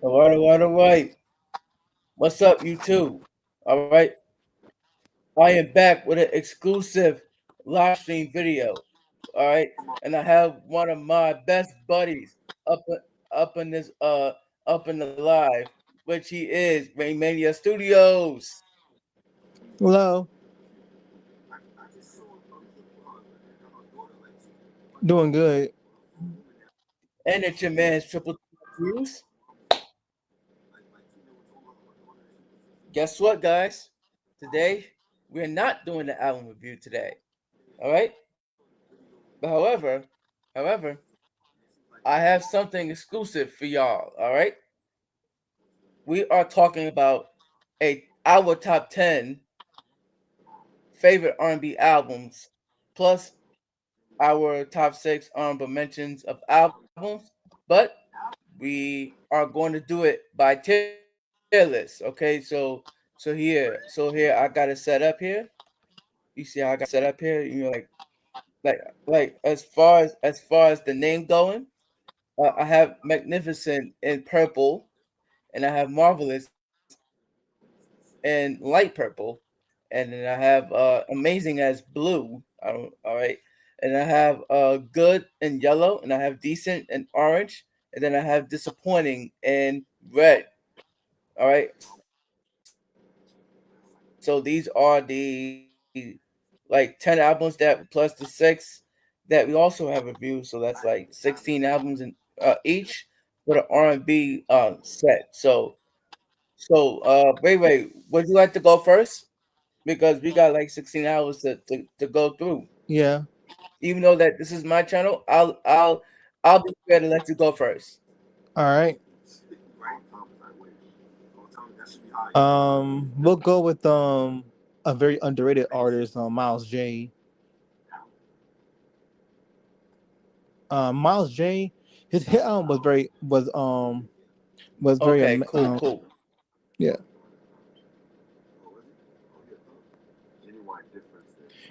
All right. What's up, you two? All right. I am back with an exclusive live stream video. All right. And I have one of my best buddies up up in this up in the live, which he is Raymania Studios. Hello. Doing good. And it's your man's Triple Views. Guess what, guys? Today we're not doing the album review today. All right. But however, I have something exclusive for y'all. All right. We are talking about our top 10 favorite R&B albums, plus our top 6 honorable mentions of albums. But we are going to do it by tier list. Okay, so here I got it set up here. You see how I got it set up here? Like as far as the name going, I have Magnificent in purple, and I have Marvelous in light purple, and then I have Amazing as blue. I don't, all right, and I have Good in yellow, and I have Decent in orange, and then I have Disappointing in red. All right, so these are the 10 albums that plus the 6 that we also have reviewed. So that's like 16 albums in each for the R&B set. Wait, would you like to go first? Because we got like 16 hours to go through. Yeah. Even though that this is my channel, I'll be fair to let you go first. All right. We'll go with a very underrated artist, Miles J. Miles J. His hit album was very Okay, cool. yeah.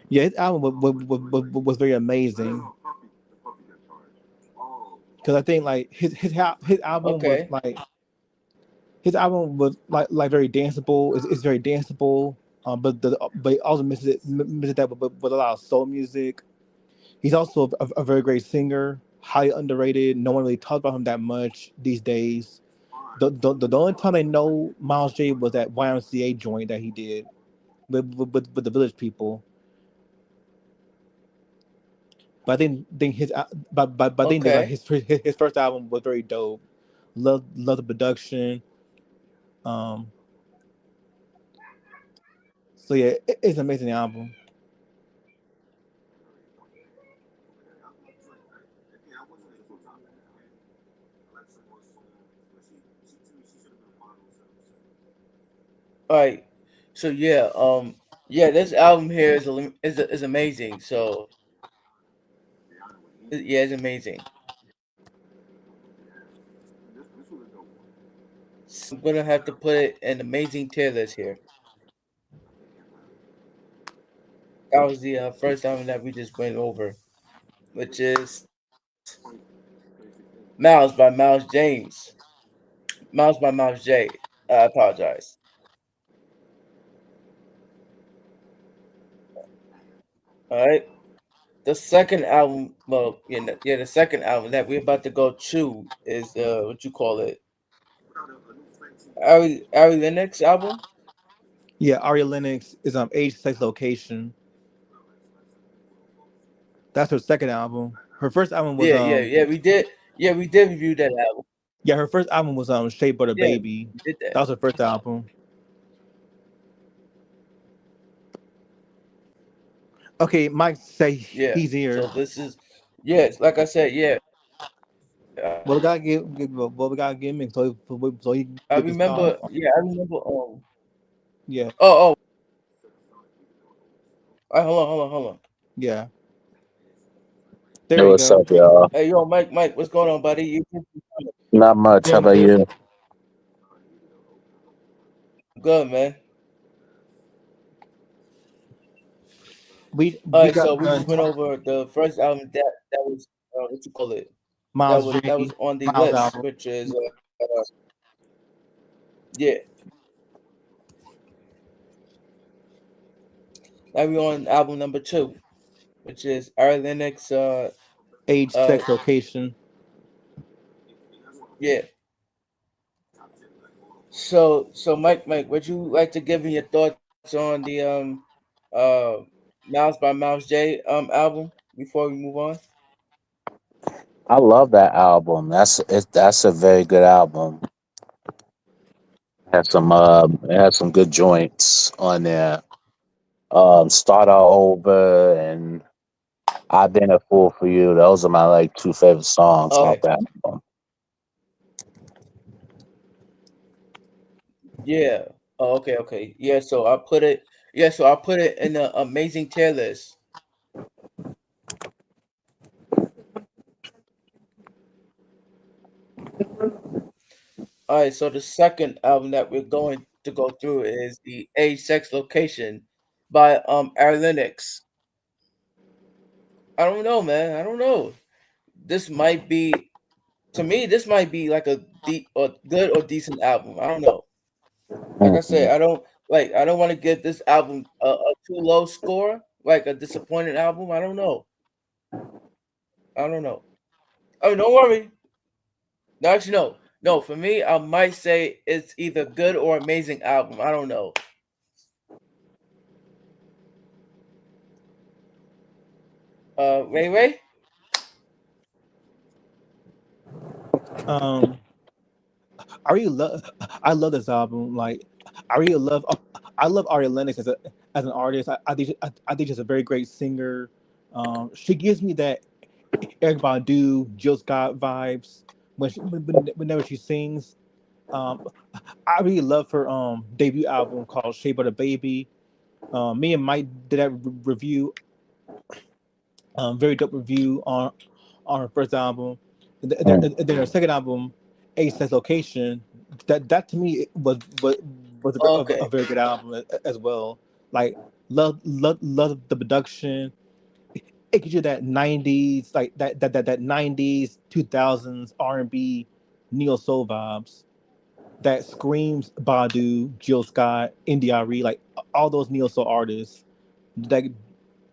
Yeah, his album was very amazing because I think like his album was Okay, like his album was like very danceable. It's very danceable. But it also misses that with a lot of soul music. He's also a very great singer, highly underrated. No one really talks about him that much these days. The only time I know Miles J was that YMCA joint that he did with the Village People. But I think but I think that like okay, his first album was very dope. Love the production. Um, so yeah, it's an amazing album. all right. So yeah, this album here is amazing. So yeah, it's amazing. So I'm gonna have to put it in amazing tier list here. That was the first album that we just went over, which is Miles by Miles James. Miles by Miles J. I apologize. All right. The second album, well, the second album that we're about to go to is what you call it, Ari Lennox album. Yeah, Aria Lennox is Age, Sex, Location. That's her second album. Her first album was We did review that album. yeah, her first album was Shea Butter Yeah, Baby. we did that. That was her first album. Okay, Mike say Yeah. he's So here. this is yes, like I said, yeah. Well, we gotta well, we gotta give him so he can I get this remember. song. Yeah, I remember. Yeah, Oh. All right, hold on. yeah. Hey, There you what's go. up, y'all? Hey, yo, Mike, what's going on, buddy? Not much. How Doing about good. you? Good, man. All We right, so got we just done went over the first album that was what you call it Miles J, that was on the Miles list, album. which is Yeah. Now we on album number 2, which is Ari Lennox. Age, Uh, sex, location. yeah. So Mike, would you like to give me your thoughts on the uh Miles by Miles J album before we move on? I love that album. That's a very good album. It has some good joints on there. Start All Over and I've Been a Fool for You. Those are my like two favorite songs off Okay. that album. Yeah. Oh, okay. Yeah, so I put it in the amazing tier list. All right, so the second album that we're going to go through is the Age Sex Location by Ari Lennox. I don't know, man. I don't know. This might be to me this might be like a deep or good or decent album. I don't know. Like I Mhm. said, I don't want to give this album a too low score, like a disappointed album. I don't know. I don't know. Oh, don't worry. No, actually, no. No, for me, I might say it's either good or amazing album. I don't know. Ray Ray? Um, I really love. I love this album. Like, I really love. I love Ari Lennox as an artist. I think she's a very great singer. She gives me that Eric Badu, Jill Scott vibes whenever she sings. Um, I really love her debut album called Shape of the Baby. Me and Mike did that review, very dope review on her first album. Mm. Then her second album, A Sense Location, that to me was a Okay. very good album as well. Like love the production. It gives you that '90s like that '90s 2000s R&B neo soul vibes that screams Badu, Jill Scott, India.Arie, like all those neo soul artists that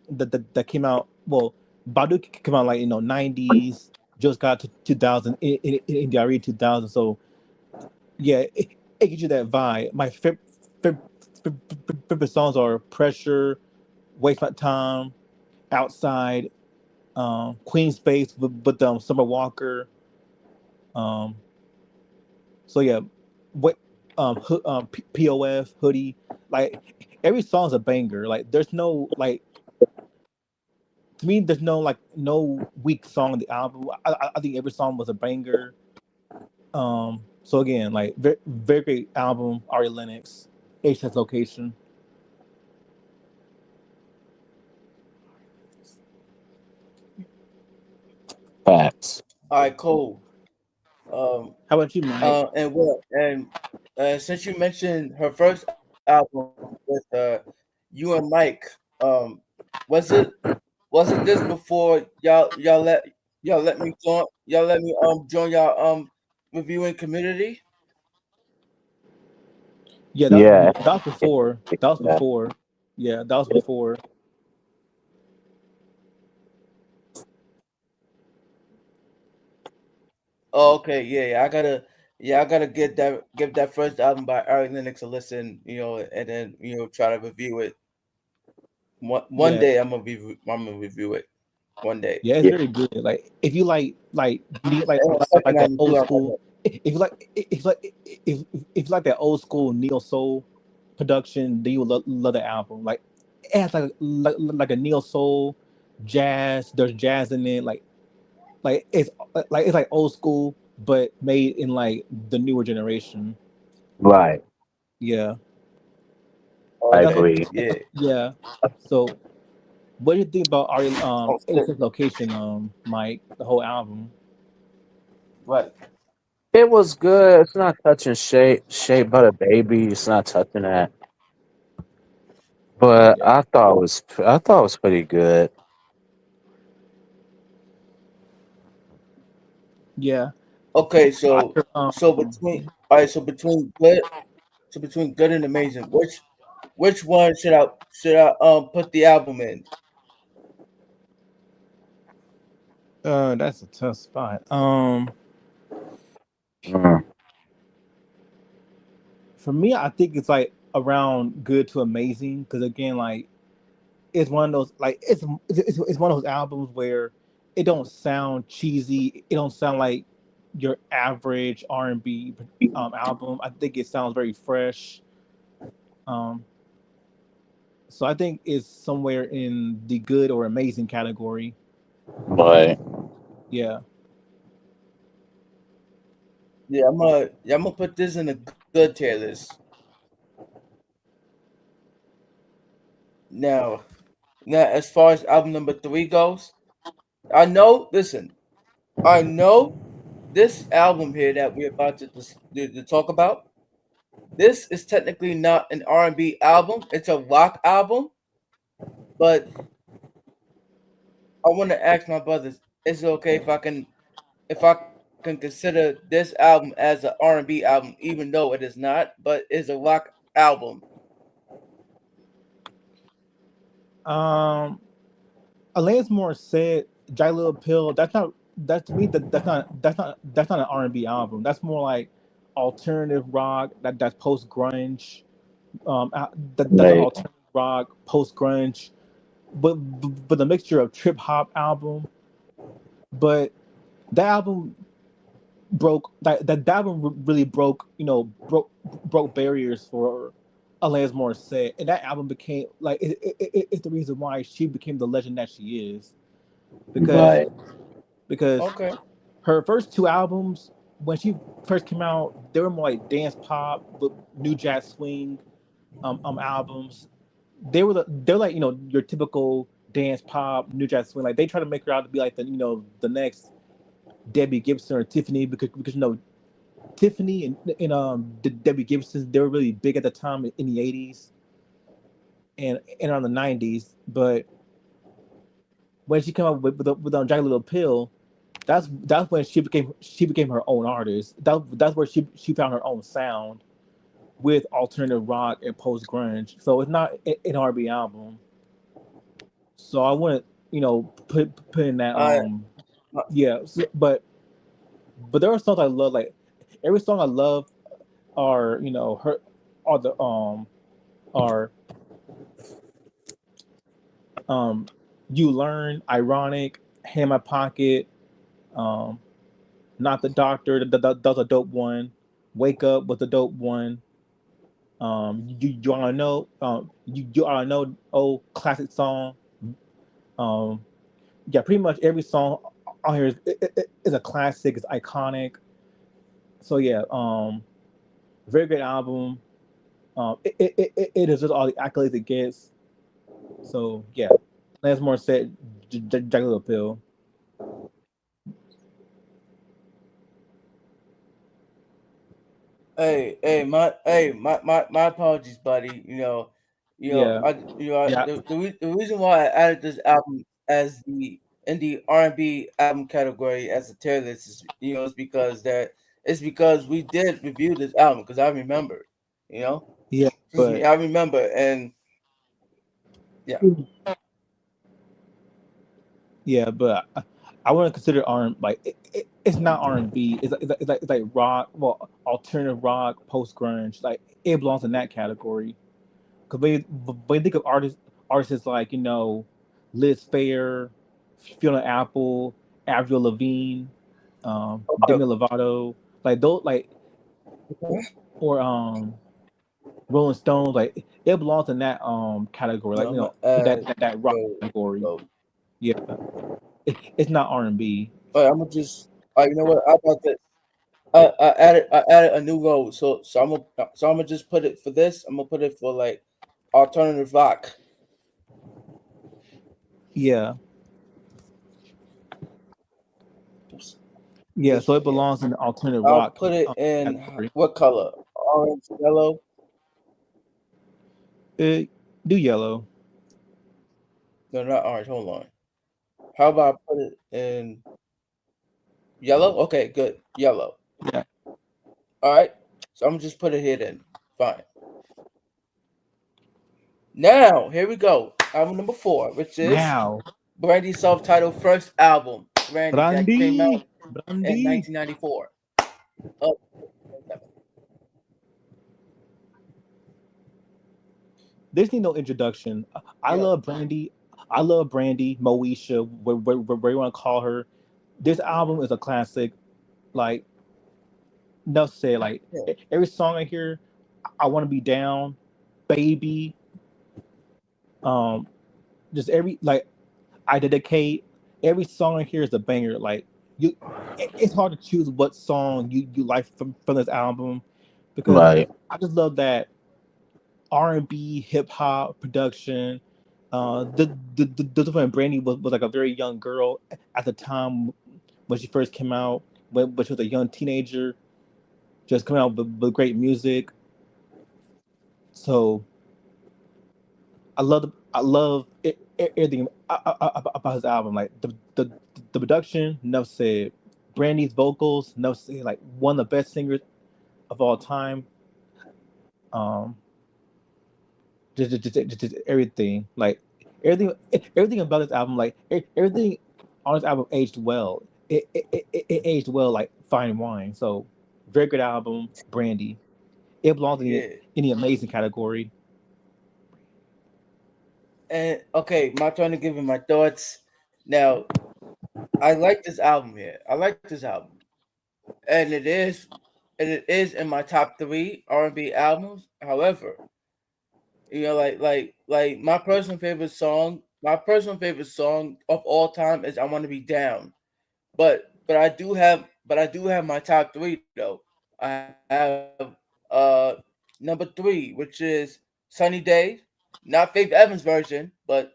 that came out. Well, Badu came out like '90s, Jill Scott 2000, India.Arie 2000. So yeah, it gives you that vibe. My favorite songs are Pressure, Waste My Time, Outside, Queen Space with Summer Walker. Um, so yeah, what POF hoodie, like every song's a banger. Like there's no like to me there's no weak song on the album. I think every song was a banger. So again, like very great album. Ari Lennox, HS Location. Facts. All right, cool. Um How about you, Mike? and what since you mentioned her first album with you and Mike, um was it this before y'all let me join y'all reviewing community? Yeah, Yeah. that was before. That was Yeah. before. Yeah, that was before. Oh, okay, I gotta give that first album by Ari Lennox a listen, and then try to review it. One Yeah, day I'm gonna review it. One day. yeah, it's Yeah. very good. Like if you And the second like that album old too, I school, got if you like if you like if you like that old school neo soul production, then you will love the album. Like it has like a neo soul jazz. There's jazz in it. It's like old school, but made in like the newer generation. Right. Yeah, I that's okay, agree. yeah. yeah. So what do you think about Ari Oh, Aces Location, Mike? The whole album. right. It was good. It's not touching shape but a baby. It's not touching that. But Yeah. I thought it was pretty good. Yeah. Okay, I so heard, between all right, so between good So between good and amazing, which one should I put the album in? That's a tough spot. Mm, For me, I think it's like around good to amazing because again, like it's one of those like it's one of those albums where it don't sound cheesy. It don't sound like your average R&B album. I think it sounds very fresh. Um, so I think it's somewhere in the good or amazing category. right. Yeah. Yeah, I'm gonna put this in a good tier list. Now, as far as album number 3 goes, I know. Listen, I know this album here that we're about to talk about. This is technically not an R&B album; it's a rock album. But I want to ask my brothers: is it okay if I can consider this album as an R&B album, even though it is not, but it's a rock album? Um, Alanis Morissette, Jai Little Pill. That's not. That to me. That's not an R&B album. That's more like alternative rock. That's post grunge. That's an Right. alternative rock, post grunge, but the mixture of trip hop album. But that album that album really broke broke barriers for Alanis Morissette, and that album became like it's the reason why she became the legend that she is because Right. because Okay. her first two albums when she first came out they were more like dance pop with new jazz swing albums. They're like your typical dance pop new jazz swing. Like they try to make her out to be like the next Debbie Gibson or Tiffany because Tiffany and Debbie Gibson they were really big at the time in the 80s and around the 90s. But when she came out with Jagged Little Pill, that's when she became her own artist. That's where she found her own sound with alternative rock and post grunge. So it's not an R&B album. So I wouldn't put in that I yeah. But there are songs I love like every song I love are her are the are um You Learn, Ironic, Hand in My Pocket, um Not the Doctor, that's a dope one. Wake Up was a dope one. You Oughta Know, you Oughta Know, oh, classic song. Um, yeah, pretty much every song on here is a classic, it's iconic. So yeah, very great album. It is just all the accolades it gets. So yeah, Lance Morissette, Jagged Little Pill. my apologies, buddy. Yeah, yeah, The reason why I added this album as the in the R&B album category as a tier list is is because we did review this album because I remember, you know, yeah, excuse me, but I remember, and yeah, yeah, but I wouldn't consider R like it's not R&B. It's like rock, well, alternative rock, post grunge. Like it belongs in that category. Because when you think of artists like Liz Phair, Fiona Apple, Avril Lavigne, okay, Demi Lovato, like those, like or Rolling Stones, like it belongs in that category, like I'm gonna that rock go, category. go. Yeah, it's not R&B. All right, I'm gonna just. You know what? How about this? I added a new role, so I'm gonna just put it for this. I'm gonna put it for like alternative rock. Yeah, Oops, yeah. this So it one here. belongs in the alternative I'll rock put it in category. what color? Orange, yellow. Do yellow. No, not orange. Hold on. How about I put it in yellow? Okay, good. Yellow. Yeah, All right. So I'm gonna just put it here then Fine. Now, here we go. Album number 4, which is Now, Brandy's self-titled first album, Brandy, that came Brandy, out in Brandy. 1994. Oh, There's need no introduction. I yo, love Brandy. I love Brandy, Moesha, where you want to call her. This album is a classic. Like, enough said. Like, yeah, every song I hear, I want to be down, baby. Um, just every like I dedicate every song I hear is a banger. Like you, it's hard to choose what song you like from this album because Right. I just love that R&B hip hop production. When Brandy was like a very young girl at the time when she first came out, when she was a young teenager, just coming out with great music. So everything about his album. Like the production, enough said. Brandy's vocals, enough said. Like one of the best singers of all time. Um, just everything. Like everything about this album. Like everything on this album aged well. It aged well, like fine wine. So very good album, Brandy. It belongs yeah. in the amazing category. And okay, my turn to give you my thoughts. Now, I like this album here. I like this album, and it is in my top 3 R&B albums. However, like my personal favorite song of all time is "I Want to Be Down." But I do have my top 3 though. I have number 3, which is "Sunny Day," not Faith Evans' version, but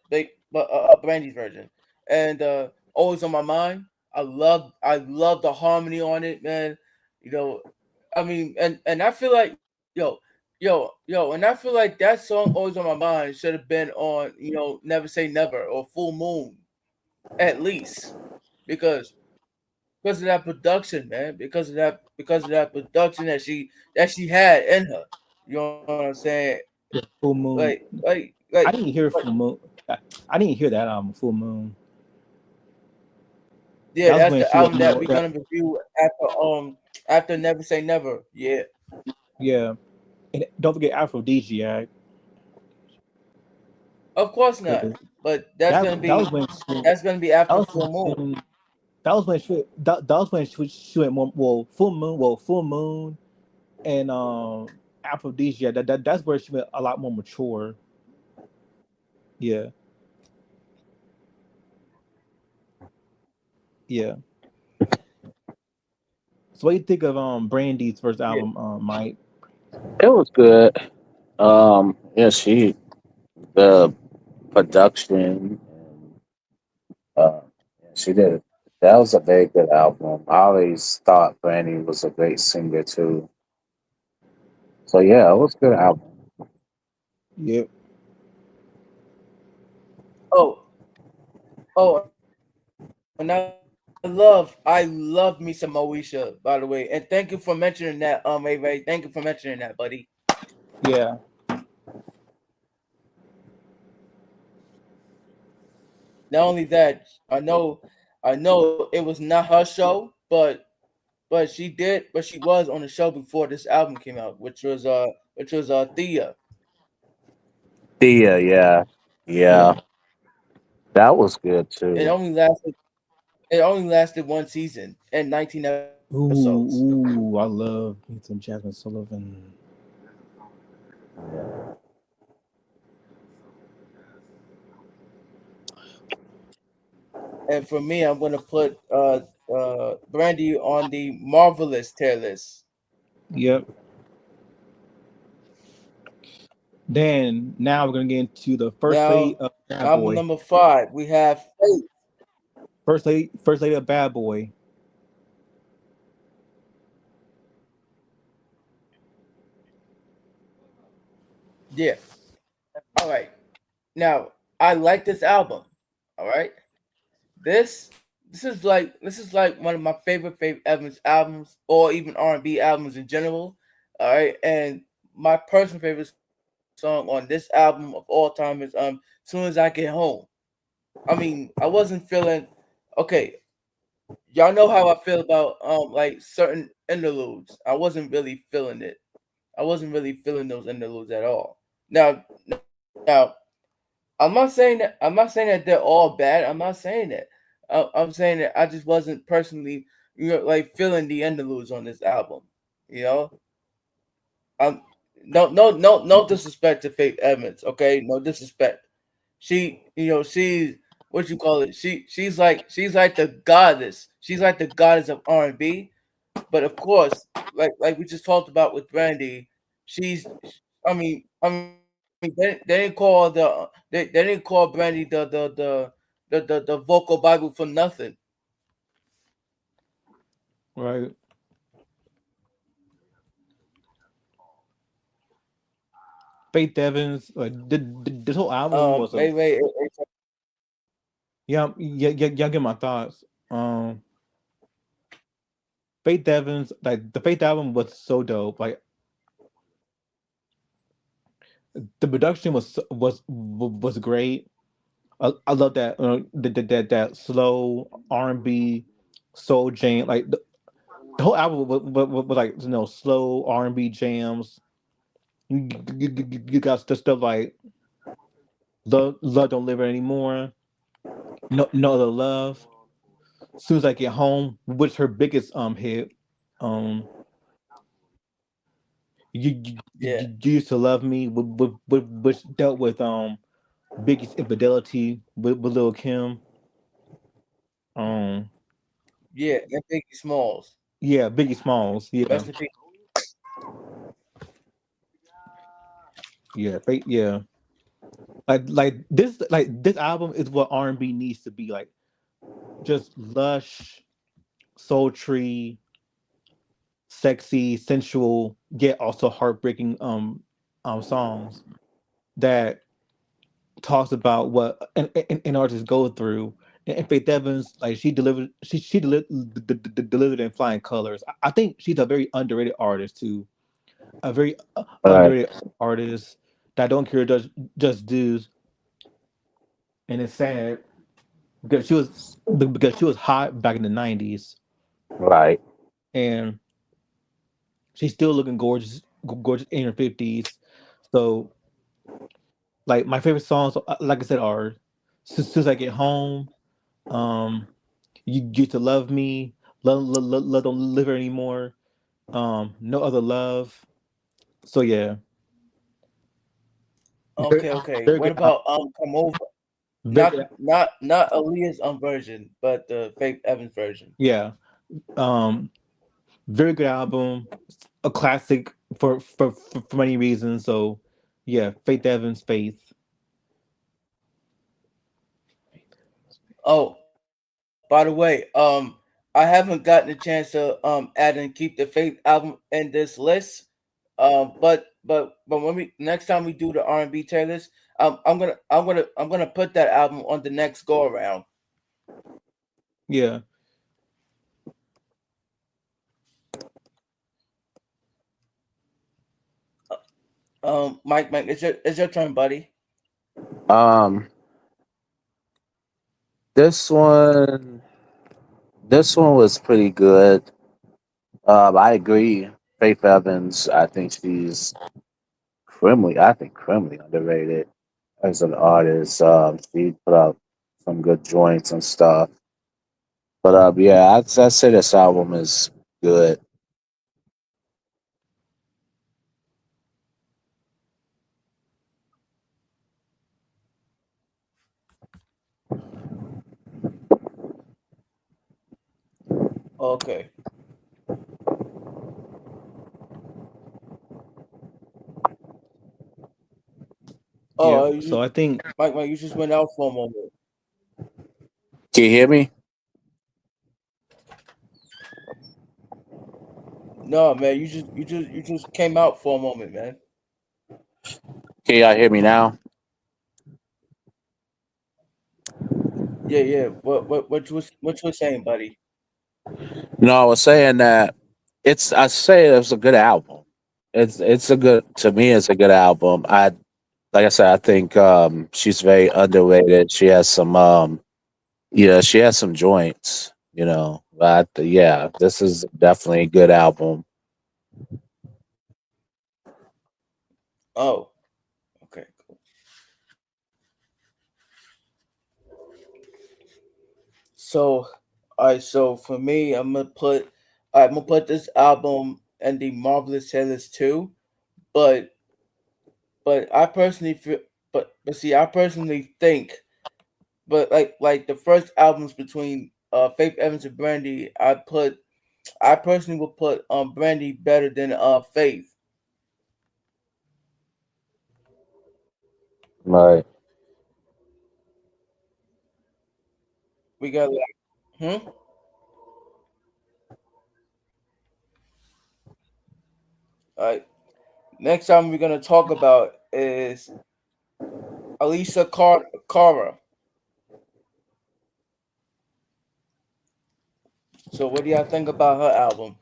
Brandy's version, and "Always on My Mind." I love the harmony on it, man. You know, I mean, and I feel like and I feel like that song "Always on My Mind" should have been on "Never Say Never" or "Full Moon" at least because of that production, man. Because of that production that she had in her. You know what I'm saying? Full Like Moon. I didn't hear like Full Moon. I didn't hear that album, Full Moon. yeah, That was that's when the she was album that more. we're gonna review after Never Say Never. Yeah. Yeah, and don't forget Aphrodisiac, Of course not. because But that's that gonna that was be when that's gonna be that after was Full Moon. when that was when she went more Full Moon and Aphrodisiac. That's where she went a lot more mature. Yeah, yeah. So what do you think of Brandy's first Yeah. album, Mike? It was good. Yeah, the production, and yeah, she did. That was a very good album. I always thought Brandy was a great singer too. So yeah, it was a good album. Yep. Oh, and I love me some Moesha, by the way. And thank you for mentioning that, Ray. Thank you for mentioning that, buddy. Yeah. Not only that, I know it was not her show, but she was on the show before this album came out, which was Thea. Thea, yeah, Yep. yeah, that was good It too. only lasted it only lasted 1 season and 19 episodes. Ooh, I love me some Jasmine Sullivan. Yeah. And for me, I'm gonna put Brandy on the marvelous tier list. Yep. Then now we're gonna get into the first lady Now, of Bad album Boy. number 5, we have Faith. First lady of Bad Boy. Yeah. All right. Now, I like this album. All right. This this is like one of my favorite Evans albums, or even R&B albums in general. All right, and my personal favorite song on this album of all time is "Soon as I Get Home." I mean, I wasn't feeling okay. Y'all know how I feel about like certain interludes. I wasn't really feeling it. I wasn't really feeling those interludes at all. Now, I'm not saying that they're all bad. I'm not saying that. I'm saying that I just wasn't personally, like feeling the interludes on this album. You know, um, no disrespect to Faith Evans. Okay, no disrespect. She's what you call it. She's like the goddess. She's like the goddess of R&B. But of course, like we just talked about with Brandy, she's. I mean, they didn't call Brandy the vocal Bible for nothing. Right. Faith Evans, this whole album was a Wait. yeah, yeah, yeah, yeah. Get my thoughts. Faith Evans, like the Faith album was so dope. Like the production was great. I love that that slow R&B soul jam. Like the whole album was like slow R&B jams. You got the stuff like love don't live anymore. No other love. Soon as I get home, which her biggest hit. Um, you used to love me, which dealt with Biggie's infidelity with Lil Kim. Um, Yeah, and Biggie Smalls. yeah, Biggie Smalls. Yeah, Rest in peace. yeah, yeah. Like this album is what R&B needs to be like. Just lush, sultry, sexy, sensual, yet also heartbreaking songs that talks about what an artist go through. And Faith Evans, like she delivered in flying colors. I think she's a very underrated artist too. A very Right. underrated artist that don't care just dudes, and it's sad because she was hot back in the '90s, Right. and she's still looking gorgeous, gorgeous in her 50s. So, like my favorite songs, like I said, are "Soon as I Get Home," um, "You Get to Love Me," "Love Don't Live Here Anymore," "No Other Love." So yeah, very, Okay. very What good, about Come Over? very Not good. not not Aaliyah's version, but the Faith Evans version. Yeah, um, very good album, a classic for many reasons. So yeah, Faith Evans, Faith. Oh, by the way, I haven't gotten a chance to add and keep the Faith album in this list. But when we next time we do the R&B tier list, I'm gonna put that album on the next go around. Yeah, Mike, it's your turn, buddy. Um, this one, this one was pretty good. I agree. Faith Evans, I think she's criminally underrated as an artist. She put out some good joints and stuff. But yeah, I'd say this album is good. Okay. yeah. Oh, So I think Mike, you just went out for a moment. Can you hear me? No, man, you just came out for a moment, man. Can y'all hear me now? Yeah. What you was saying, buddy? No, I was saying that I say it was a good album. it's a good to me. It's a good album. I like I said. I think she's very underrated. She has some yeah, she has some joints. But yeah, this is definitely a good album. Oh, okay, cool. So, all right. So for me, I'm gonna put this album in the Marvelous Sailors too. But but I personally feel, but see, I personally think, but like the first albums between Faith Evans and Brandy, I personally would put Brandy better than Faith. Right. We got like, all right. Next album we're gonna talk about is Cara. So what do y'all think about her album?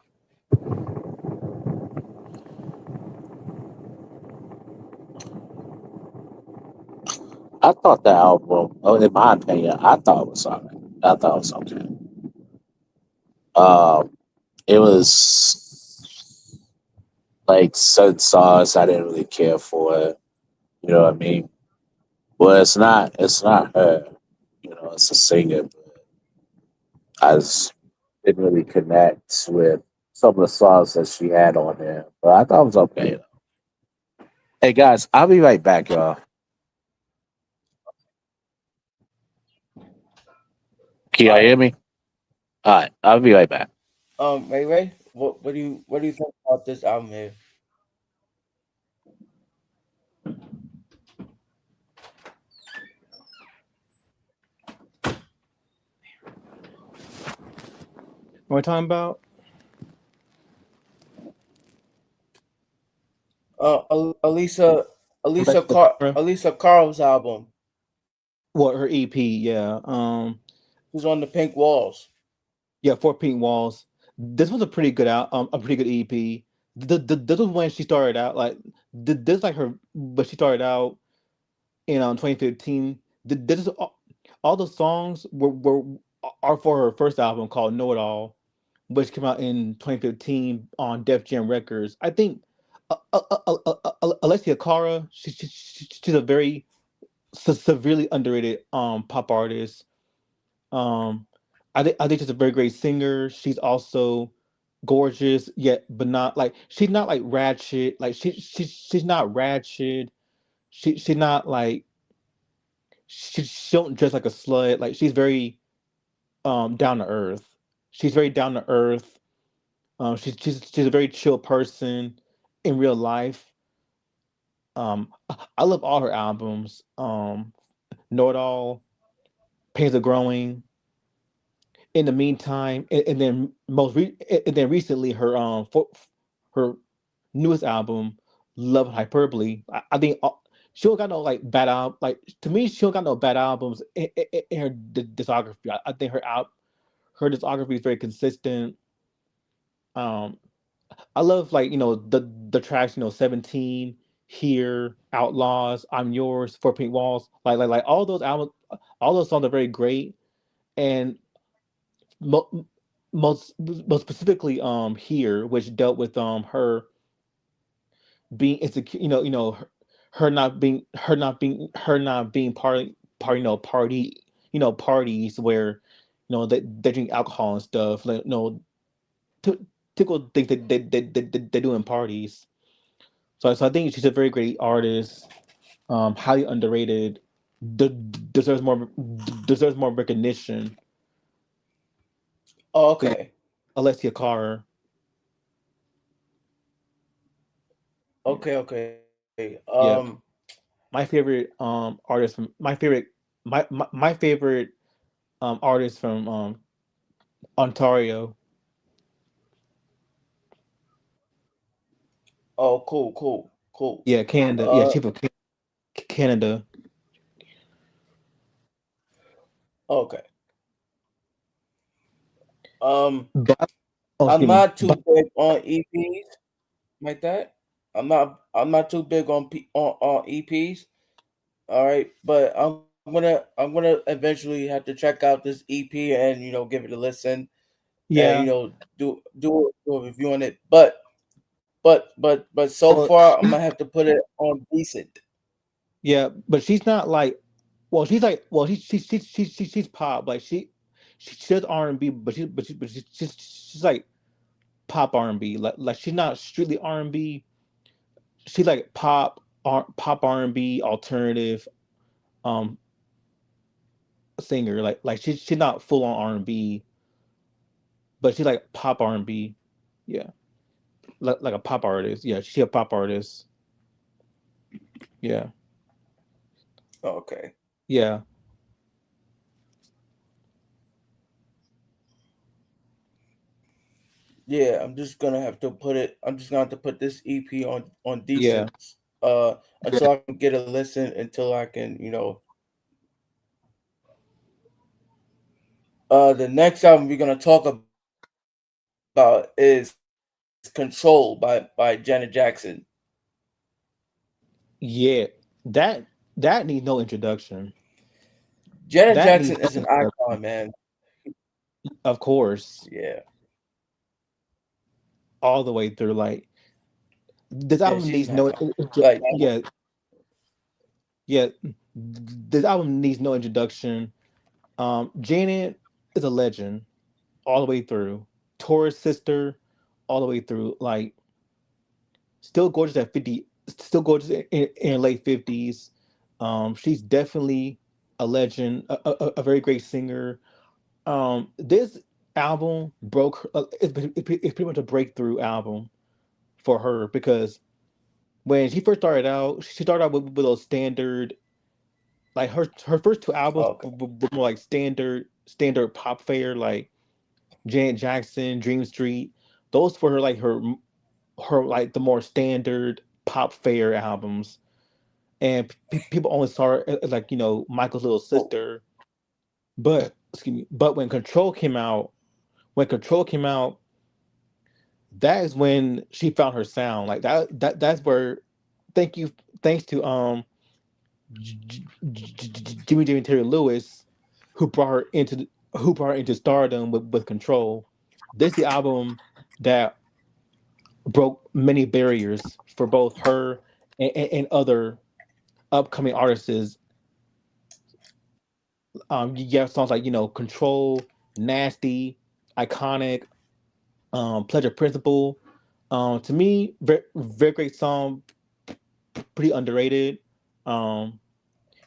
I thought the album, oh, in my opinion, I thought it was alright. I thought it was okay. Um, it was like certain songs I didn't really care for. You know what I mean? Well, it's not her. It's a singer. But I just didn't really connect with some of the songs that she had on there. But I thought it was okay. Hey guys, I'll be right back, y'all. Can All y'all right. hear me? All right, I'll be right back. Ray, what do you think about this album here? What we're talking about? Alisa Alessia Cara. Alisa Carl's album. What her EP? Yeah. Who's on the Pink Walls? Yeah. Four Pink Walls. This was a pretty good a pretty good EP. This was when she started out. Like this like her, but she started out in 2015. This is all the songs were are for her first album called Know It All, which came out in 2015 on Def Jam Records. I think Alessia Cara, she's a very severely underrated pop artist. Um, I think she's a very great singer. She's also gorgeous, yet but not like she's not like ratchet. Like she's not ratchet. She's not like she don't dress like a slut. Like she's very down to earth. She's very down to earth. She's a very chill person in real life. I love all her albums. Know It All, Pains of Growing. In the meantime, and then and then recently her newest album, Love and Hyperbole. I think she don't got no like bad album. Like to me, she don't got no bad albums in her discography. I think her discography is very consistent. Um, I love like the tracks 17 here Outlaws I'm Yours for Pink Walls like all those albums, all those songs are very great. And mo- most specifically here, which dealt with her being insecure, her not being party parties where they drink alcohol and stuff, like t- typical things they do in parties. So I think she's a very great artist, highly underrated, de- deserves more deserves more recognition Oh, than okay, Alessia Cara. okay. Yeah, my favorite artist from my favorite my favorite artist from Ontario. Oh, cool. Yeah, Canada. Yeah, Uh, she's from Canada. okay. Um, But oh, I'm excuse me. not too big on EPs like that. I'm not too big on on EPs. All right, but I'm gonna eventually have to check out this EP and give it a listen and Yeah. do a review on it. But so Well, far I'm gonna have to put it on decent. yeah, but she's not like, well, she's like, well, she's pop. Like she does R&B, she's like pop R&B. Like she's not strictly R&B. She's like pop R&B alternative um singer. Like she's not full on R&B, but she's like pop R&B. Yeah, like a pop artist. Yeah, she's a pop artist. Yeah, Okay. yeah, Yeah, I'm just gonna have to put this EP on yeah, decent until I can get a listen, until I can, the next album we're gonna talk about is Control by Janet Jackson. yeah. That that needs no introduction. Janet That Jackson needs no is an introduction. icon, man. Of course, Yeah. all the way through. Like this Yeah, album she's an needs no. icon. Like, Yeah, yeah. This album needs no introduction. Janet is a legend all the way through. Taurus sister, all the way through. Like still gorgeous at 50, still gorgeous in her late 50s. She's definitely a legend, a very great singer. This album broke it's pretty much a breakthrough album for her because when she first started out, she started out with a standard, like her first two albums okay. were more like standard pop fare, like Janet Jackson, Dream Street. Those were her like the more standard pop fare albums, and people only saw her as like Michael's little sister. But excuse me, but when Control came out, that is when she found her sound. Like that's where thank you thanks to Jimmy Terry Lewis, who brought her into stardom with Control. This is the album that broke many barriers for both her and other upcoming artists. You have songs like Control, Nasty, Iconic, Pleasure Principle. To me, very great song, pretty underrated. Um,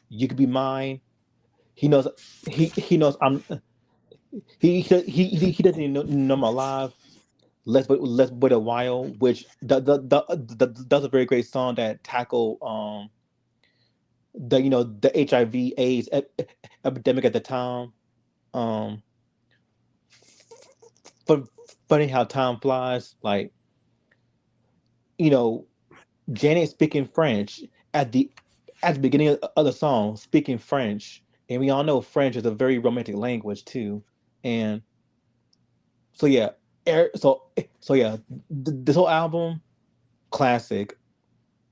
you could be mine. He knows he knows he doesn't even know I'm alive. Let's wait a while, which that's a very great song that tackle the HIV AIDS epidemic at the time. Um, fun, funny how time flies. Like you know, Janet speaking French at the beginning of the song, speaking French, and we all know French is a very romantic language too. And so yeah, so yeah, this whole album, classic,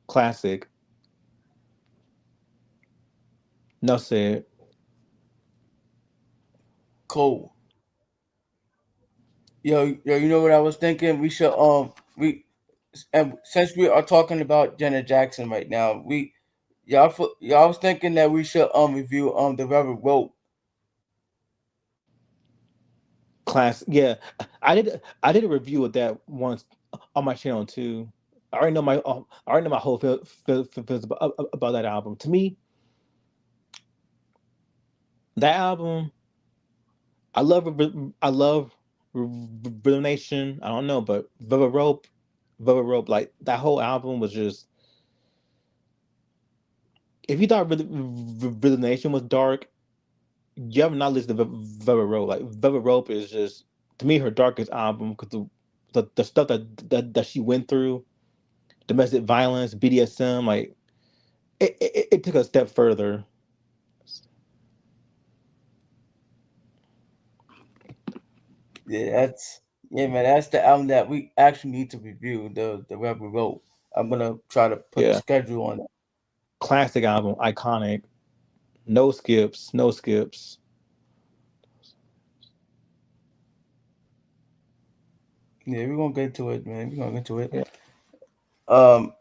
classic. No said. Cool. Yo, you know what I was thinking? We should we and since we are talking about Janet Jackson right now, y'all was thinking that we should review the Velvet Rope. Class, yeah, I did a review of that once on my channel too. I already know my whole feels about that album. To me, that album, I love Rhythm Nation. I don't know, but Velvet Rope, like that whole album was just. If you thought Rhythm Nation was dark, you have not listened to Velvet Rope. Like Velvet Rope is just to me her darkest album because the stuff that she went through, domestic violence, BDSM, like it took a step further. Yeah, man, that's the album that we actually need to review, the Velvet Rope. I'm gonna try to put a Yeah, schedule on it. classic album, iconic. No skips, no skips. Yeah, we're gonna get to it, man. We're gonna get to it. Yeah, Um,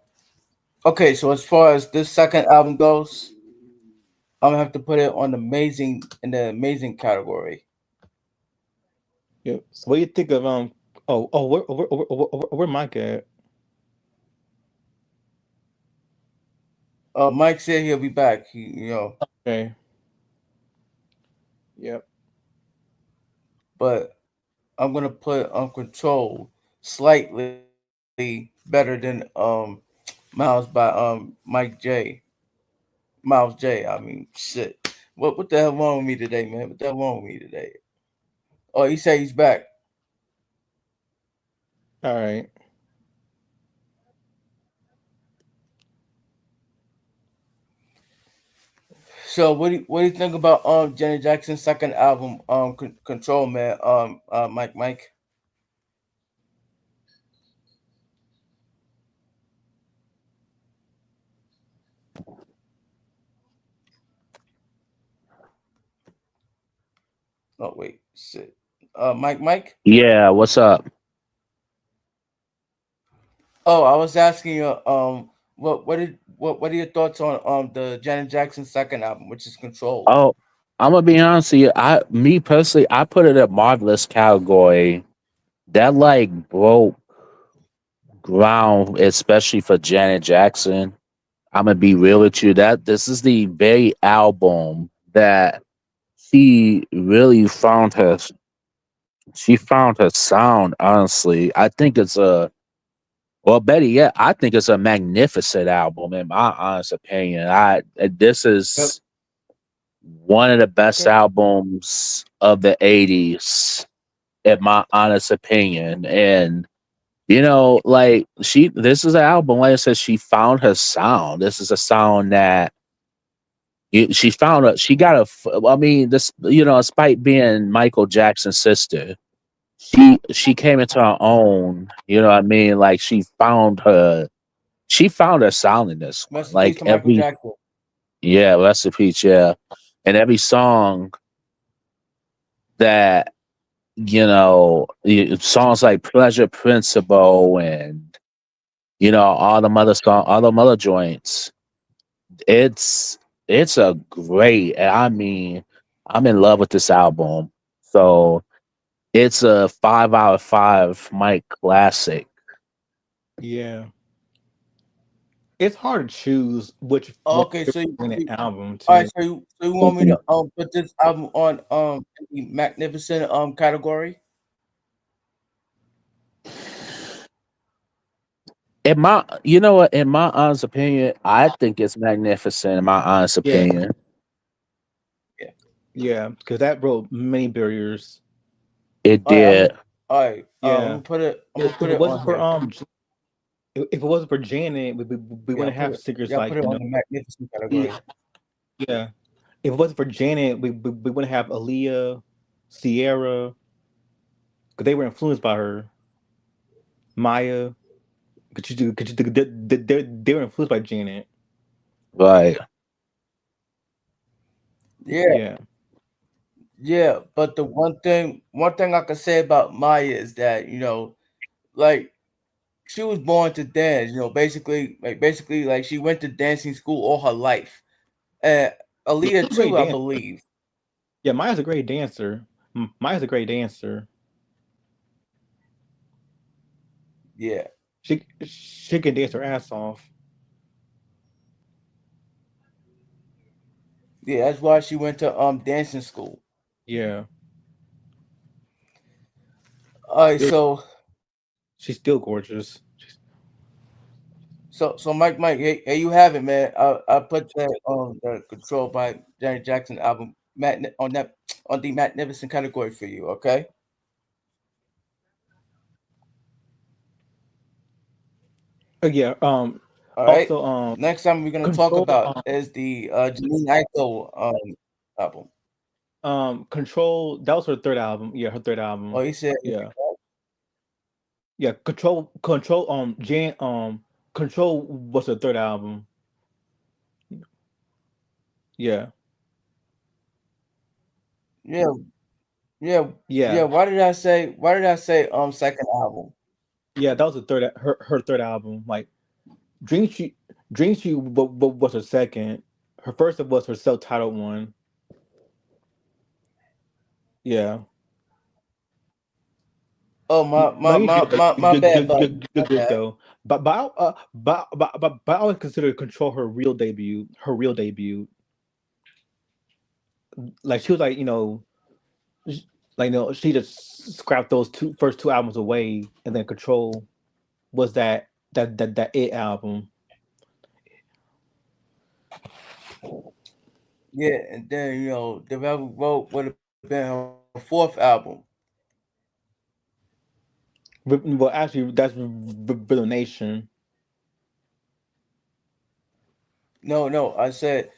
okay, so as far as this second album goes, I'm gonna have to put it on the amazing category. yeah. So what do you think of where Mike at? Mike said he'll be back. Okay. Yep. But I'm gonna put Control slightly better than Miles by Mike J. Miles J. I mean, shit. What the hell wrong with me today, man? What the hell wrong with me today? Oh, he said he's back. All right. So what do you think about Janet Jackson's second album, Control, man? Mike. Oh wait, shit. Mike. Yeah, what's up? Oh, I was asking you, what are your thoughts on the Janet Jackson second album, which is Control? Oh, I'm gonna be honest with you. Me personally, I put it in marvelous category. That like broke ground, especially for Janet Jackson. I'm gonna be real with you. That this is the very album that she really found her. She found her sound. Honestly, I think it's a well, Betty. Yeah, I think it's a magnificent album. In my honest opinion, this Yep. is one of the best Okay. albums of the '80s, in my honest opinion. And like this is an album. Like I said, she found her sound. This is a sound that she found. She got I mean, this despite being Michael Jackson's sister, she came into her own. You know what I mean? Like she found her sound in this one. Rest in peace Like to Michael every Jackson. yeah, recipe, yeah, and every song that songs like Pleasure Principle and all the other joints. It's it's a great. And I mean, I'm in love with this album. So it's a 5 out of 5 Mike classic. Yeah. It's hard to choose which one Okay, to so bring an album all right, to. so you want me to put this album on the magnificent category? In my, you know what? In my honest opinion, I think it's magnificent. In my honest Yeah. opinion, Yeah. Yeah, because that broke many barriers. it All right, did. all right. I'm Yeah. gonna put it. I'm If gonna it put it wasn't on for here. if it wasn't for Janet, we Yeah, wouldn't have singers yeah, like put it on the magnificent yeah, category. yeah. If it wasn't for Janet, we wouldn't have Aaliyah, Sierra, because they were influenced by her. Maya, they were influenced by Janet. Right. Yeah, Yeah, yeah. But the one thing I can say about Maya is that like she was born to dance. Basically, like she went to dancing school all her life. And yeah, Aaliyah she's a great too, I dancer. believe. Yeah, Maya's a great dancer. Maya's a great dancer. Yeah, She can dance her ass off. yeah. That's why she went to dancing school. Yeah, All right, yeah, so she's still gorgeous. Mike, hey, you have it, man. I put that on the Control by Janet Jackson album, on the magnificent category for you. Okay. Yeah. All right. Also, Next time we're gonna talk control. about is the Janine Aiko album. Control. That was her third album. Yeah, her third Oh, album. he said Yeah, yeah. Control. Control. Jan. Control was her third album. Yeah, Yeah, yeah, yeah. yeah, Why did I say? Why did I say second album? yeah. That was the her third album. Like Dream Street, Dream Street was her second. Her first was her self-titled one. Yeah. Oh No, you're good. my bad, buddy. You're My good bad. though. But I always consider Control her real debut. Her real debut. Like she was like sh- she just scrapped those first two albums away, and then Control was that it album. Yeah, and then the Velvet Rope would have been her fourth album. Well, actually, that's Villain Nation. No, no. I said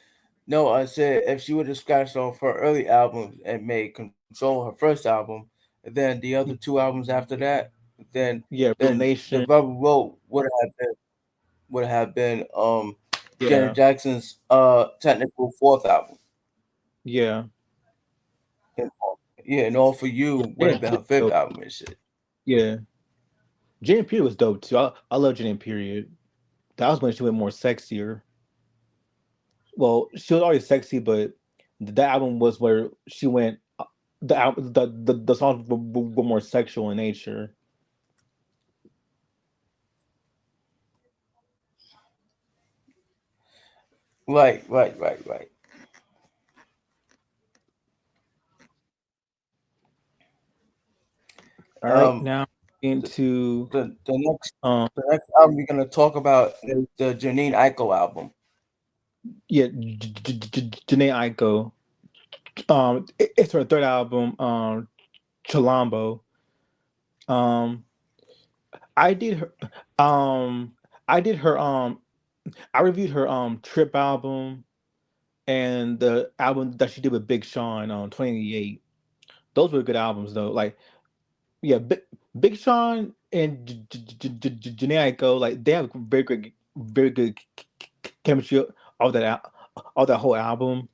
if she would have scratched off her early albums and made Control her first album, and then the other two albums after that, then Yeah, Villain the Nation. Velvet Rope would have been Janet Yeah, Jackson's technical fourth album. yeah, And, yeah, and All for You would have Jane been her Period fifth was dope. album and shit. Yeah, Jane Period was dope too. I love Jane Period. That was when she went more sexier. Well, she was already sexy, but that album was where she went. The songs were more sexual in nature. Right. All right, Um, now the, into the um the next album we're gonna talk about is the Janine Aiko album. yeah, Janae Aiko. It's her third album, Chilambo. Um, I did her, um, I did her, I reviewed her Trip album and the album that she did with Big Sean on 2088. Those were good albums though. Like yeah, Big Sean and Janae Aiko, like they have very good chemistry. All all that whole album.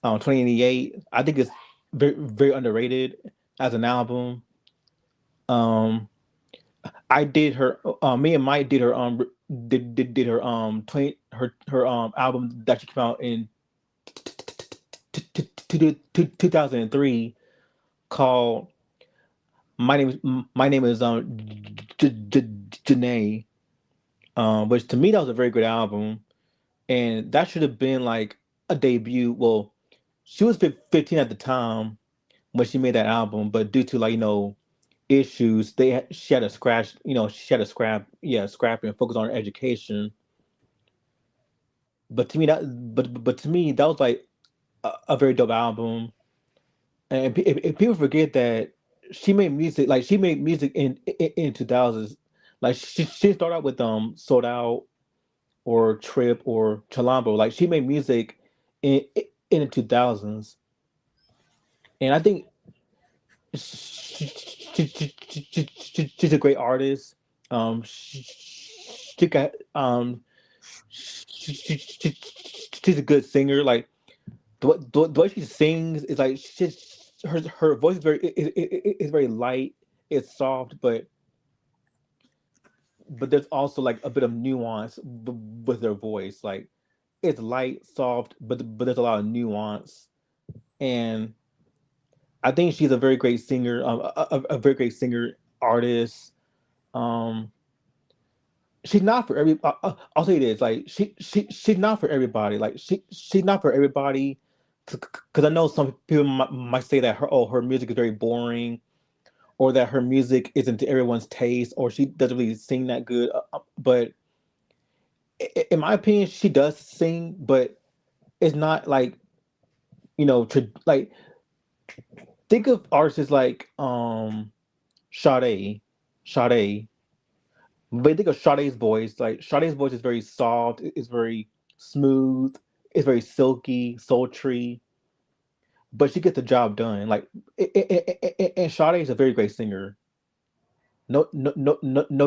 2088. I think it's very underrated as an album. Um, I did her. Me and Mike did her. Did her album that she came out in 2003 called My name is Janae, which to me that was a very good album, and that should have been like a debut. Well, she was 15 at the time when she made that album, but due to issues, she had to scratch. She had to scrap and focus on her education. But to me that was like a very dope album. And if people forget that she made music in 2000s. Like she started out with Sold Out or Trip or Chalambo. Like she made music in the 2000s, and I think she's a great artist. She got she's a good singer. Like the way she sings is like her voice is is very light. It's soft, but there's also like a bit of nuance with her voice. Like it's light, soft, but there's a lot of nuance, and I think she's a very great singer, a very great singer artist. Um, she's not for every. I'll say this: like she's not for everybody. Like she's not for everybody, because I know some people might say that her music is very boring, or that her music isn't to everyone's taste, or she doesn't really sing that good. But in my opinion, she does sing, but it's not like like think of artists like Sade, Sade. But think of Sade's voice. Like Sade's voice is very soft. It's very smooth. It's very silky, sultry. But she gets the job done. Like and Sade is a very great singer. No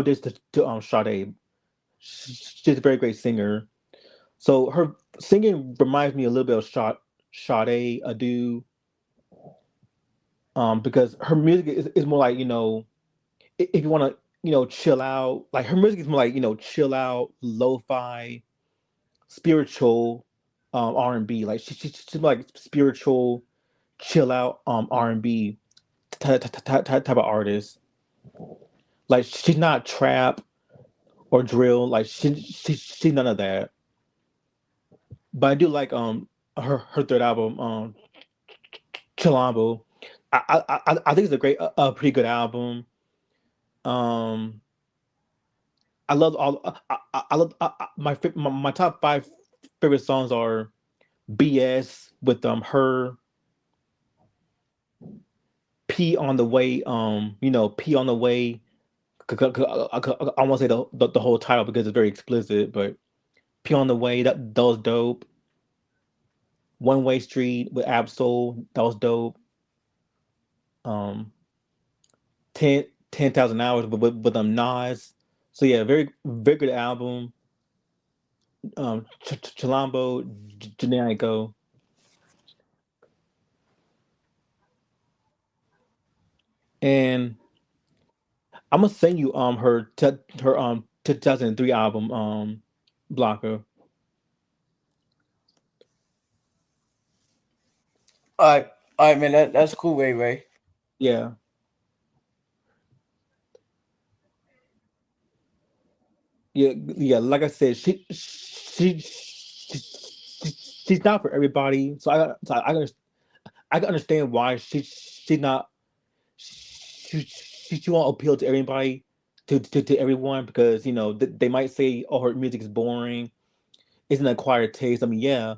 diss to Sade. she's a very great singer. So her singing reminds me a little bit of Sade Adu, because her music is more like, if you want to, chill out. Like her music is more like, chill out, lo-fi, spiritual, R&B. Like she's like spiritual, chill out, R&B type of artist. Like she's not trap or drill. Like she's none of that. But I do like her third album, Chilambo. I think it's a pretty good album. Um, I love all. I love my top five favorite songs are BS with her, P on the way, P on the way. I won't say the whole title because it's very explicit, but P on the way, that was dope. One Way Street with Absol, that was dope. Um, 10,000 hours with Nas. So yeah, very very good album. Chilambo, Janae Go. And I'm gonna send you her 2003 album, Blocker. All right, man. That's cool, Ray Ray. Yeah. Yeah, like I said, she's not for everybody. I can understand why she's not she won't appeal to everybody, to everyone, because they might say, oh, her music is boring, it's an acquired taste. I mean, yeah,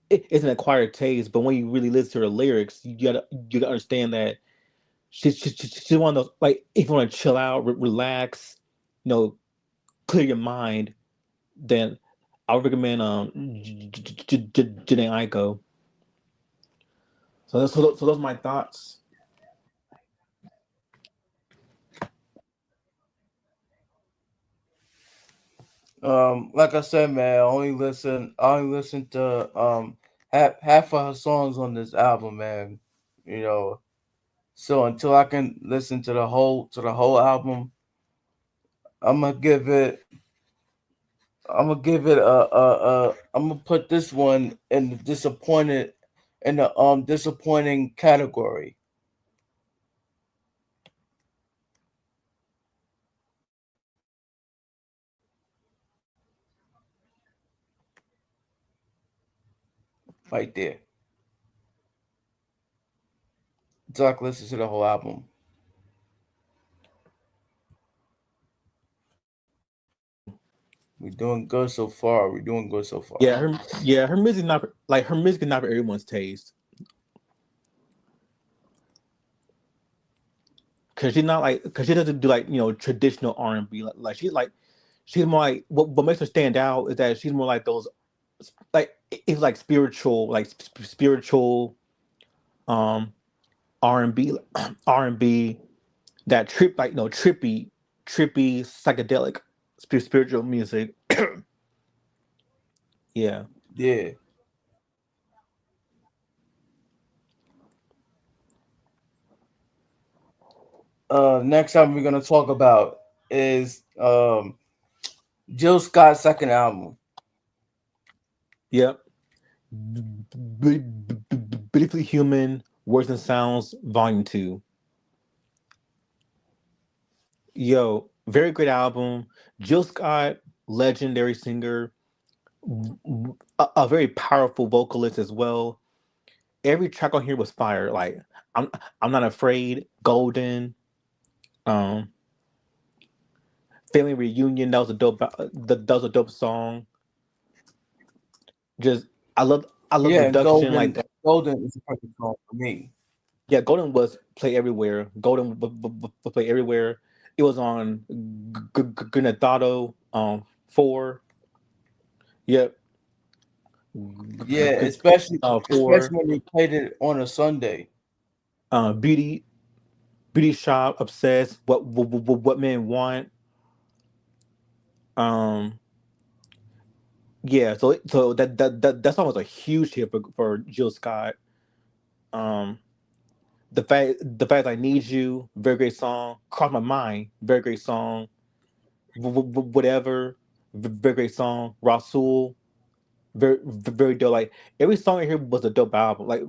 it's an acquired taste, but when you really listen to her lyrics, you gotta understand that she's one of those, like, if you want to chill out, relax, you know, clear your mind, then I would recommend Janae Aiko. So those are my thoughts. Like I said, man, I only listen to half of her songs on this album, man. You know, so until I can listen to the whole album, I'm gonna give it I'm gonna give it I'm gonna put this one in the disappointing category. Right there. Until I can listen to the whole album. We're doing good so far. We're doing good so far. Her music not her music is not for everyone's taste. Cause she doesn't do, like, traditional R&B. She's more like, what makes her stand out is that she's more like those, like, it's like spiritual, like spiritual, um R&B, R&B, that trip, like, trippy psychedelic spiritual music. Yeah. Yeah. Next time we're gonna talk about is Jill Scott's second album. Yep. Beautifully Human, Words and Sounds, Volume 2. Yo, very great album. Jill Scott, legendary singer, a very powerful vocalist as well. Every track on here was fire. Like, I'm I'm not afraid. Golden, um, Family Reunion. That was a dope song. Just I love the Yeah, production. Like, Golden is a perfect song for me. yeah, Golden was play everywhere. Golden would play everywhere. It was on Granadado 4. Yep. Yeah, especially 4. when they played it on a Sunday. Beauty Shop, Obsessed, what men want. Um, yeah, so that song was a huge hit for Jill Scott. Um, the fact I need you, very great song. Cross my mind, very great song. Whatever, very great song. Rasul, very dope. Like every song in here was a dope album. Like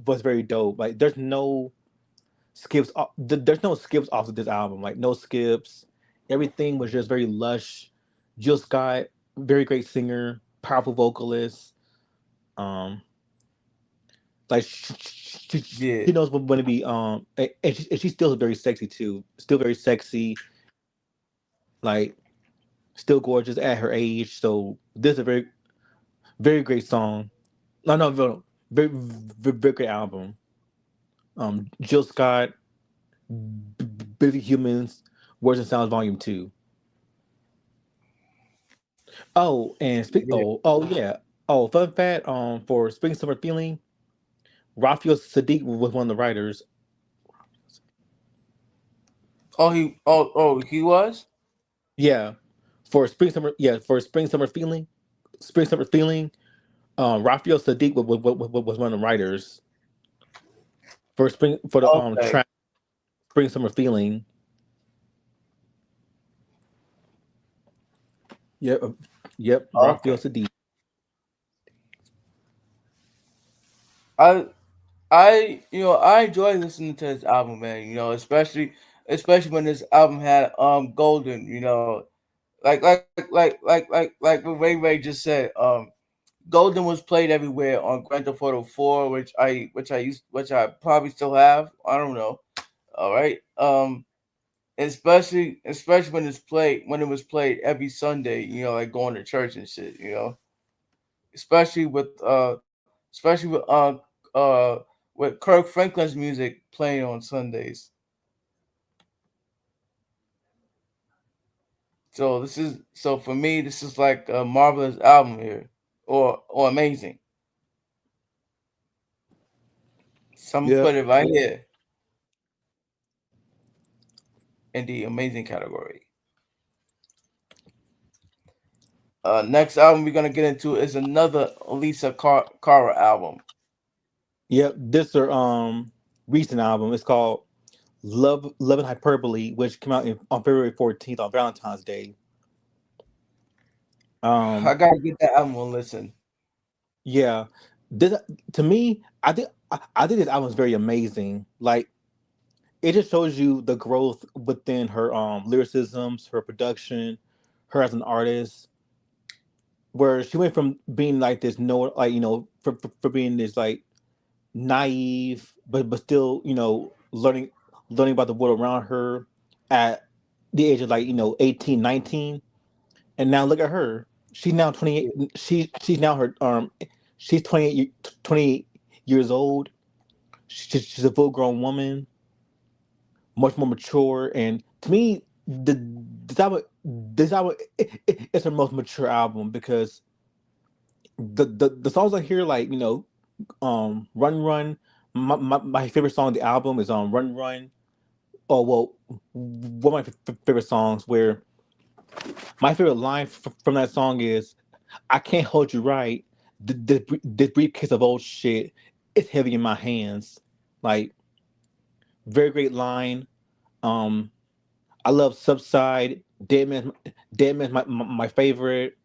was very dope. Like there's no skips off of this album. Like no skips. Everything was just very lush. Jill Scott, very great singer, powerful vocalist. Um, like Yeah. she knows when to be and she's still very sexy too. Still very sexy. Like still gorgeous at her age. So this is a very great song. No, very great album. Jill Scott, Busy Humans, Words and Sounds Volume 2. Oh, and speak. Yeah. Oh yeah. Oh, fun fact. For Spring Summer Feeling, Raphael Sadiq was one of the writers. He was. Yeah, for Spring Summer. Yeah, for Spring Summer Feeling. Spring Summer Feeling. Raphael Sadiq was one of the writers for the Okay. track Spring Summer Feeling. Yep, yep. Raphael Okay. Sadiq. I I enjoy listening to this album, man. Especially when this album had Golden. Like what Ray just said. Golden was played everywhere on Grand Theft Auto 4, which I probably still have. I don't know. All right. Especially when it was played every Sunday. Like going to church and shit. Especially with especially uh with Kirk Franklin's music playing on Sundays. So for me this is like a marvelous album here, or amazing. Some put Yep, it right here in the amazing category. Next album we're gonna get into is another Cara album. yep. This are recent album. It's called Love and Hyperbole, which came out on February 14th on Valentine's Day. I Um, gotta get that album and listen. yeah, this to me, I think this album is very amazing. Like it just shows you the growth within her lyricisms, her production, her as an artist. Where she went from being like this, no, like for being this like naive, but still learning about the world around her at the age of like 18, 19. And now look at her. She's now 28. She's now her she's 28 years old. She's a full grown woman, much more mature. And to me, this album is her most mature album because the songs I hear, like Run Run. My favorite song on the album is Run Run. Oh well, one of my favorite songs. Where my favorite line from that song is, "I can't hold you right. This briefcase of old shit, it's heavy in my hands." Like very great line. Um, I love Subside. Dead Man's my favorite.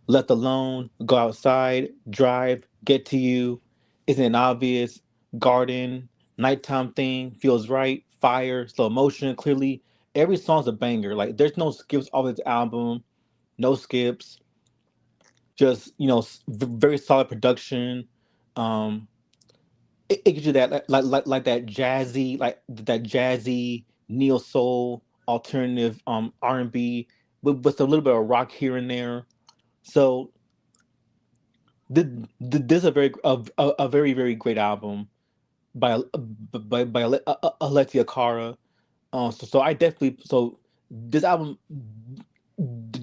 Left alone. Go outside. Drive. Get to you. Isn't it obvious? Garden. Nighttime thing. Feels right. Fire. Slow motion. Clearly, every song's a banger. Like there's no skips off this album. No skips. Just very solid production. Um, it gives you that like that jazzy neo soul alternative R&B with a little bit of rock here and there. So this is a very very great album by Alexia Cara. So I definitely this album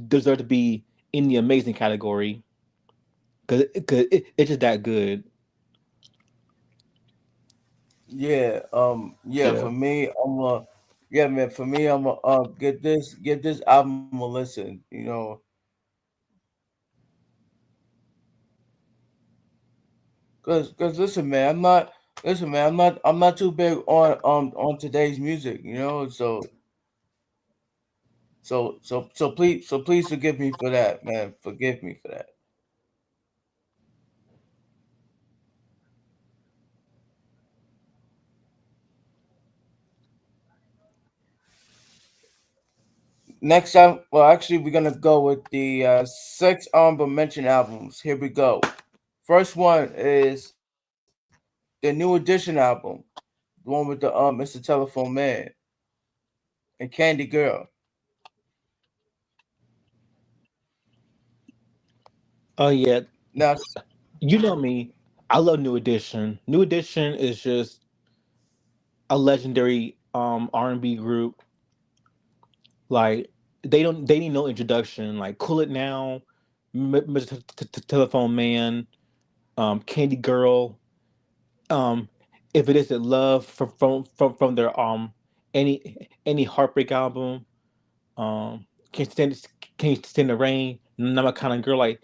deserves to be in the amazing category because it's just that good. Yeah, yeah. Yeah. For me, I'm a, yeah, man. For me, I'm gonna give this album a listen. You know, cause listen, man, I'm not too big on today's music. You know, so please forgive me for that, man. Forgive me for that. Next time, well, actually, we're gonna go with the six honorable mention albums. Here we go. First one is the New Edition album, the one with the Mr. Telephone Man and Candy Girl. Oh yeah, Now, you know me. I love New Edition. New Edition is just a legendary R&B group. Like they need no introduction. Like Cool It Now, Mr. Telephone Man, Candy Girl. Um, if it isn't love from their any heartbreak album. Can you stand the rain? Not my kind of girl. Like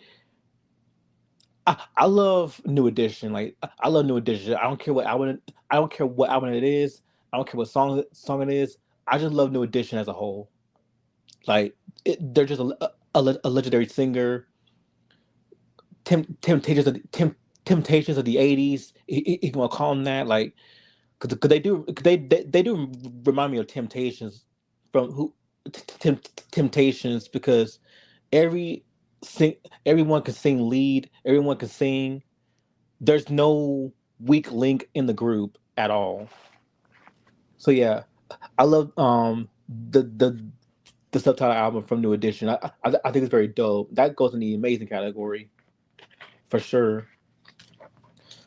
I love New Edition. Like I love New Edition. I don't care what album. I don't care what album it is. I don't care what song it is. I just love New Edition as a whole. Like they're just a legendary singer. Temptations of Temptations of the '80s. You can call them that. Like because they do remind me of Temptations from who Temptations because every sing everyone can sing lead. Everyone can sing. There's no weak link in the group at all. So yeah, I love the subtitle album from New Edition. I think it's very dope. That goes in the amazing category for sure.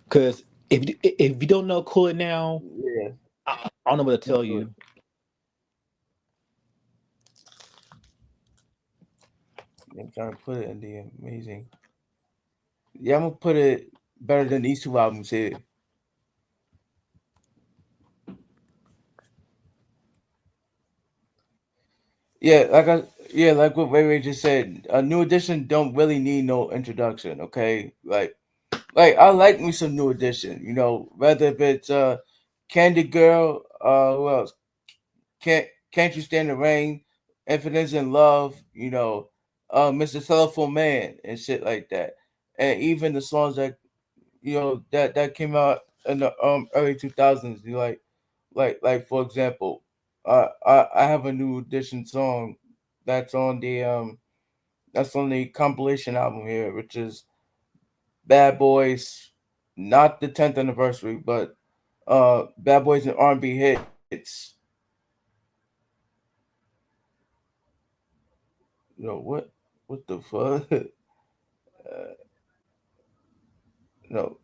Because if you don't know Cool It Now, yeah, I don't know what to let's tell do it. you. I'm trying to put it in the amazing. Yeah, I'm gonna put it better than these two albums here. Yeah, like what Ray Ray just said. A New Edition don't really need no introduction. Okay, like I like me some New Edition. You know, whether if it's Candy Girl, who else? Can't you stand the rain? Infinite in love. You know, Mr. Telephone Man and shit like that. And even the songs that that came out in the early 2000s. You like for example, I have a New Edition song that's on the compilation album here, which is Bad Boys, not the 10th anniversary, but Bad Boys and R&B hits. You know what the fuck? No,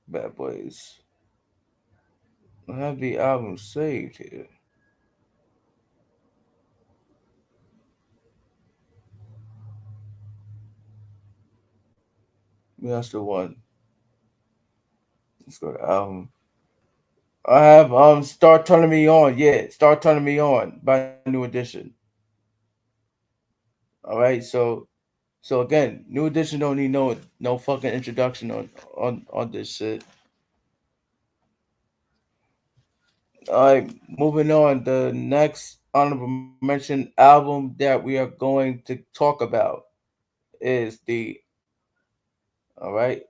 Bad Boys. I have the album saved here. Yeah, that's the one. Let's go to album. I have Start Turning Me On. Yeah, Start Turning Me On by New Edition. All right, so again, New Edition don't need no fucking introduction on this shit. All right, moving on. The next honorable mention album that we are going to talk about is the all right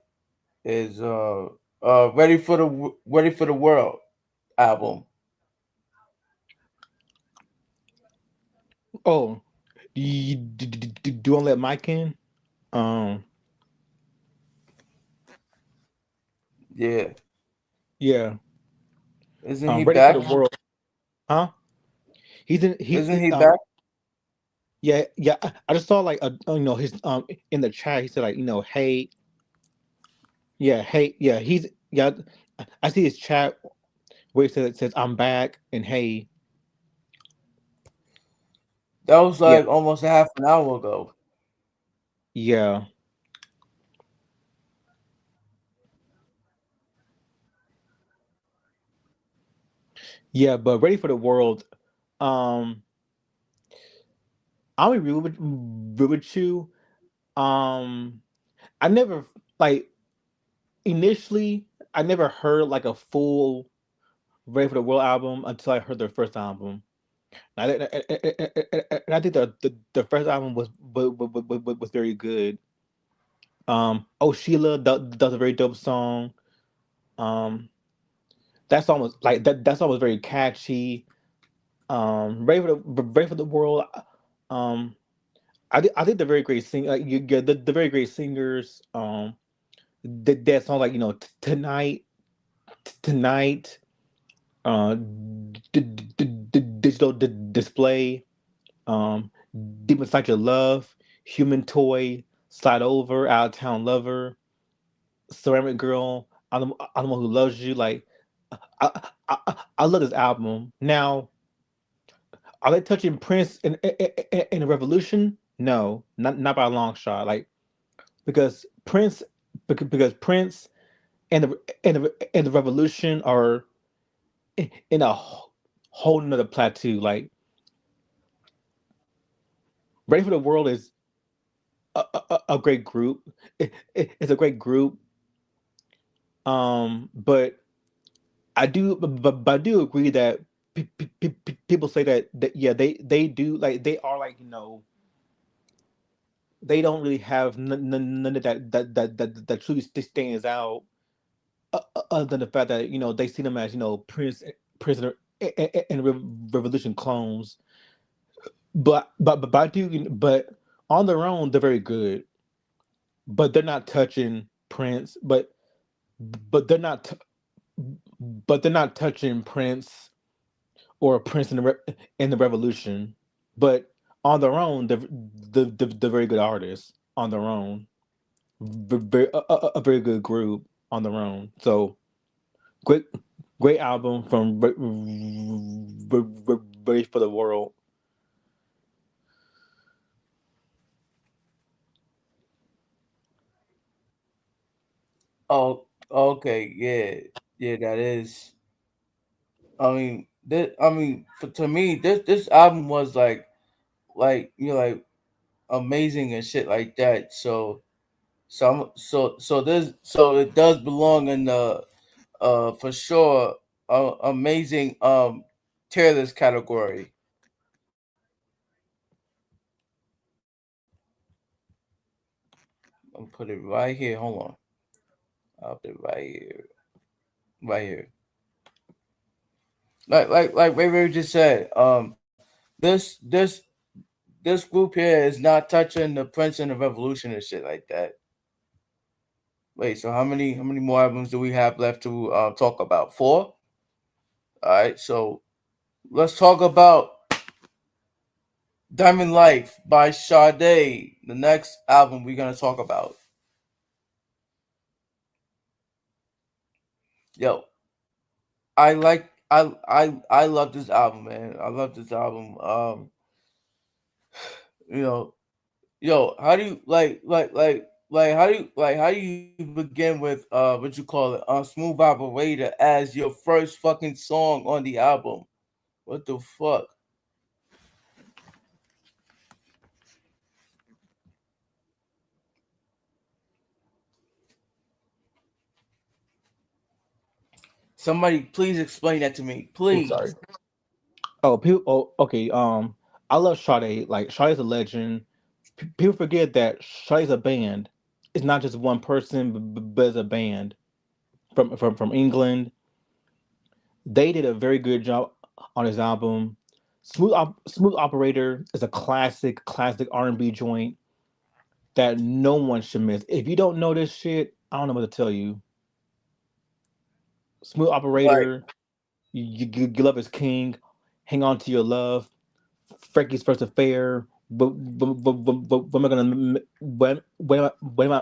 is Ready for the World album. Oh, do you want to let Mike in? Um, Yeah, yeah. isn't he Ready for the back? World, huh? He's in. Isn't he back? Yeah, yeah. I just saw like his in the chat. He said like hey, yeah, hey, yeah. He's yeah. I see his chat where it says I'm back and hey, That was yeah, like almost a half an hour ago. yeah, yeah. But Ready for the World. Um, I'll be real with you. Um, I never like initially. I never heard like a full Ready for the World album until I heard their first album. And I think the first album was very good. Oh Sheila does a very dope song. Um, that song was like that song was very catchy. Ready for the World. Um, I think they're very great sing. Like you get the very great singers. That song like tonight, tonight. Digital display. Um, Deep Inside Your Love, Human Toy, Slide Over, Out of Town Lover, Ceramic Girl, I'm the one who loves you. Like, I love this album. Now, are they touching Prince in the Revolution? No, not by a long shot. Like, because Prince, because Prince and the Revolution are in a whole nother plateau. Like, Ready for the World is a great group. It's a great group. But but I do agree that people say that yeah they do like they are like they don't really have none of that truly stands out other than the fact that they see them as Prince prisoner and Revolution clones. But I do but on their own they're very good. But they're not touching Prince. But they're not but they're not touching Prince or Prince in the Revolution. But on their own, they're very good artists on their own. A very good group on their own. So great, great album from Ready for the World. Oh, okay, yeah, yeah, that is. I mean, to me, this album was like like amazing and shit like that. So it does belong in the for sure amazing tier list category. I'll put it right here. Hold on, I'll put it right here, right here. Like Ray just said. This this this group here is not touching the Prince and the Revolution and shit like that. Wait, so how many more albums do we have left to talk about? Four. All right, so let's talk about Diamond Life by Sade, the next album we're gonna talk about. Yo, I love this album, man. I love this album. You know, yo, how do you how do you begin with what you call it, Smooth Operator as your first fucking song on the album? What the fuck? Somebody please explain that to me, Oh, sorry. please. Oh, people. Oh, okay. I love Sade. Like Sade's a legend. People forget that Sade's a band. It's not just one person, but it's a band from England. They did a very good job on his album. Smooth Operator is a classic R&B joint that no one should miss. If you don't know this shit, I don't know what to tell you. Smooth Right. Operator, you love is king. Hang on to your love. Frankie's first affair. When am I gonna when am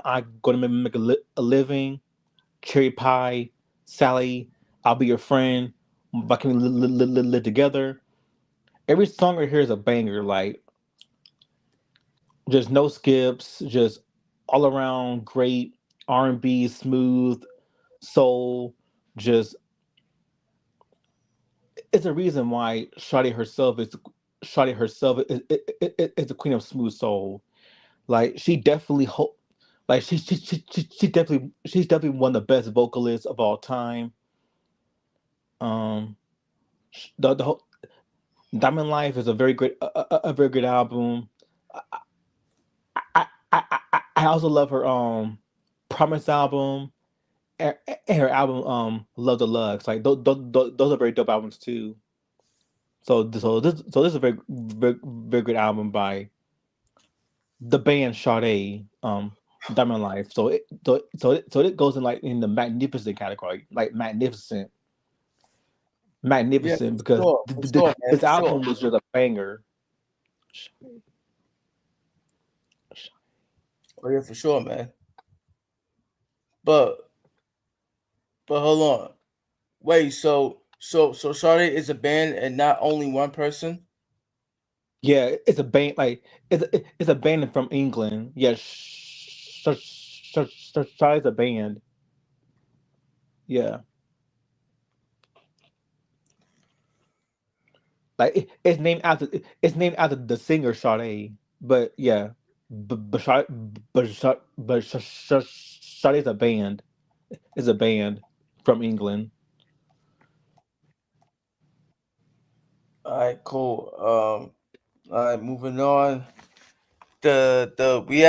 I gonna make a living? Cherry pie, Sally. I'll be your friend. Why can we live together? Every song right here is a banger. Like just no skips. Just all around great R&B, smooth soul. Just it's a reason why Shawty herself is the queen of smooth soul. Like she definitely like she's definitely one of the best vocalists of all time. Um, the whole Diamond Life is a very great a very good album. I also love her Promise album and her album Love Deluxe. Like those are very dope albums too. So this is a very good album by the band Sade, Diamond Life. So it goes in like in the magnificent category, like Yeah, magnificent because for sure, man, this for sure. album was just a banger. Oh yeah, for sure, man. But hold on. Wait, so Sade is a band and not only one person? Yeah, it's a band like it's a band from England. Yeah, Sade's a band. Yeah, like it's named after the singer Sade. But yeah, but Sade, Sade's a band. Is a band from England. All right, cool. All right, moving on. The we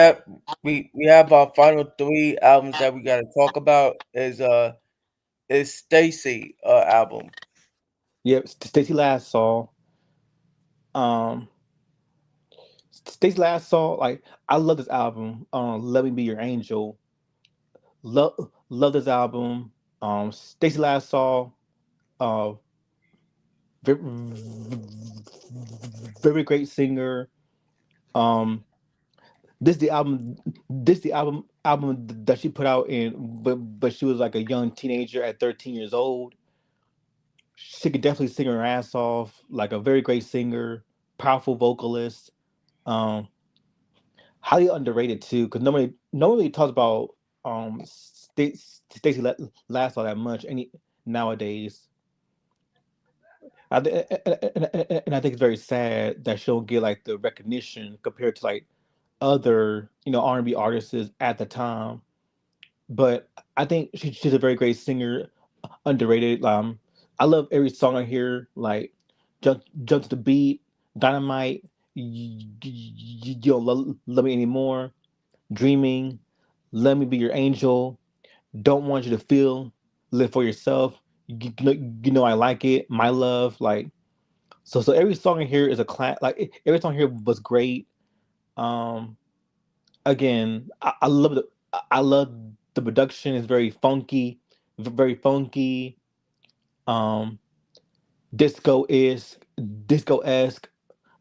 have our final three albums that we gotta talk about is Stacy album. Yep, Stacy Last Saw. Um, Stacy Last Saw. Like I love this album. Let Me Be Your Angel. Love this album. Stacy Last Saw. Uh, very, very great singer. Um, this the album that she put out in, but she was like a young teenager at 13 years old. She could definitely sing her ass off. Like a very great singer, powerful vocalist. Um, highly underrated too, because nobody talks about Stacey Last all that much any nowadays. And I think it's very sad that she don't get like the recognition compared to like other R&B artists at the time. But I think she's a very great singer, underrated. I love every song I hear, like jump to the beat, dynamite. You don't love me anymore. Dreaming, let me be your angel. Don't want you to feel, live for yourself. I like it. My love, like so every song in here is a class. Like every song here was great. Um, again, I love I love the production. Is very funky, very funky. Um, disco is disco esque,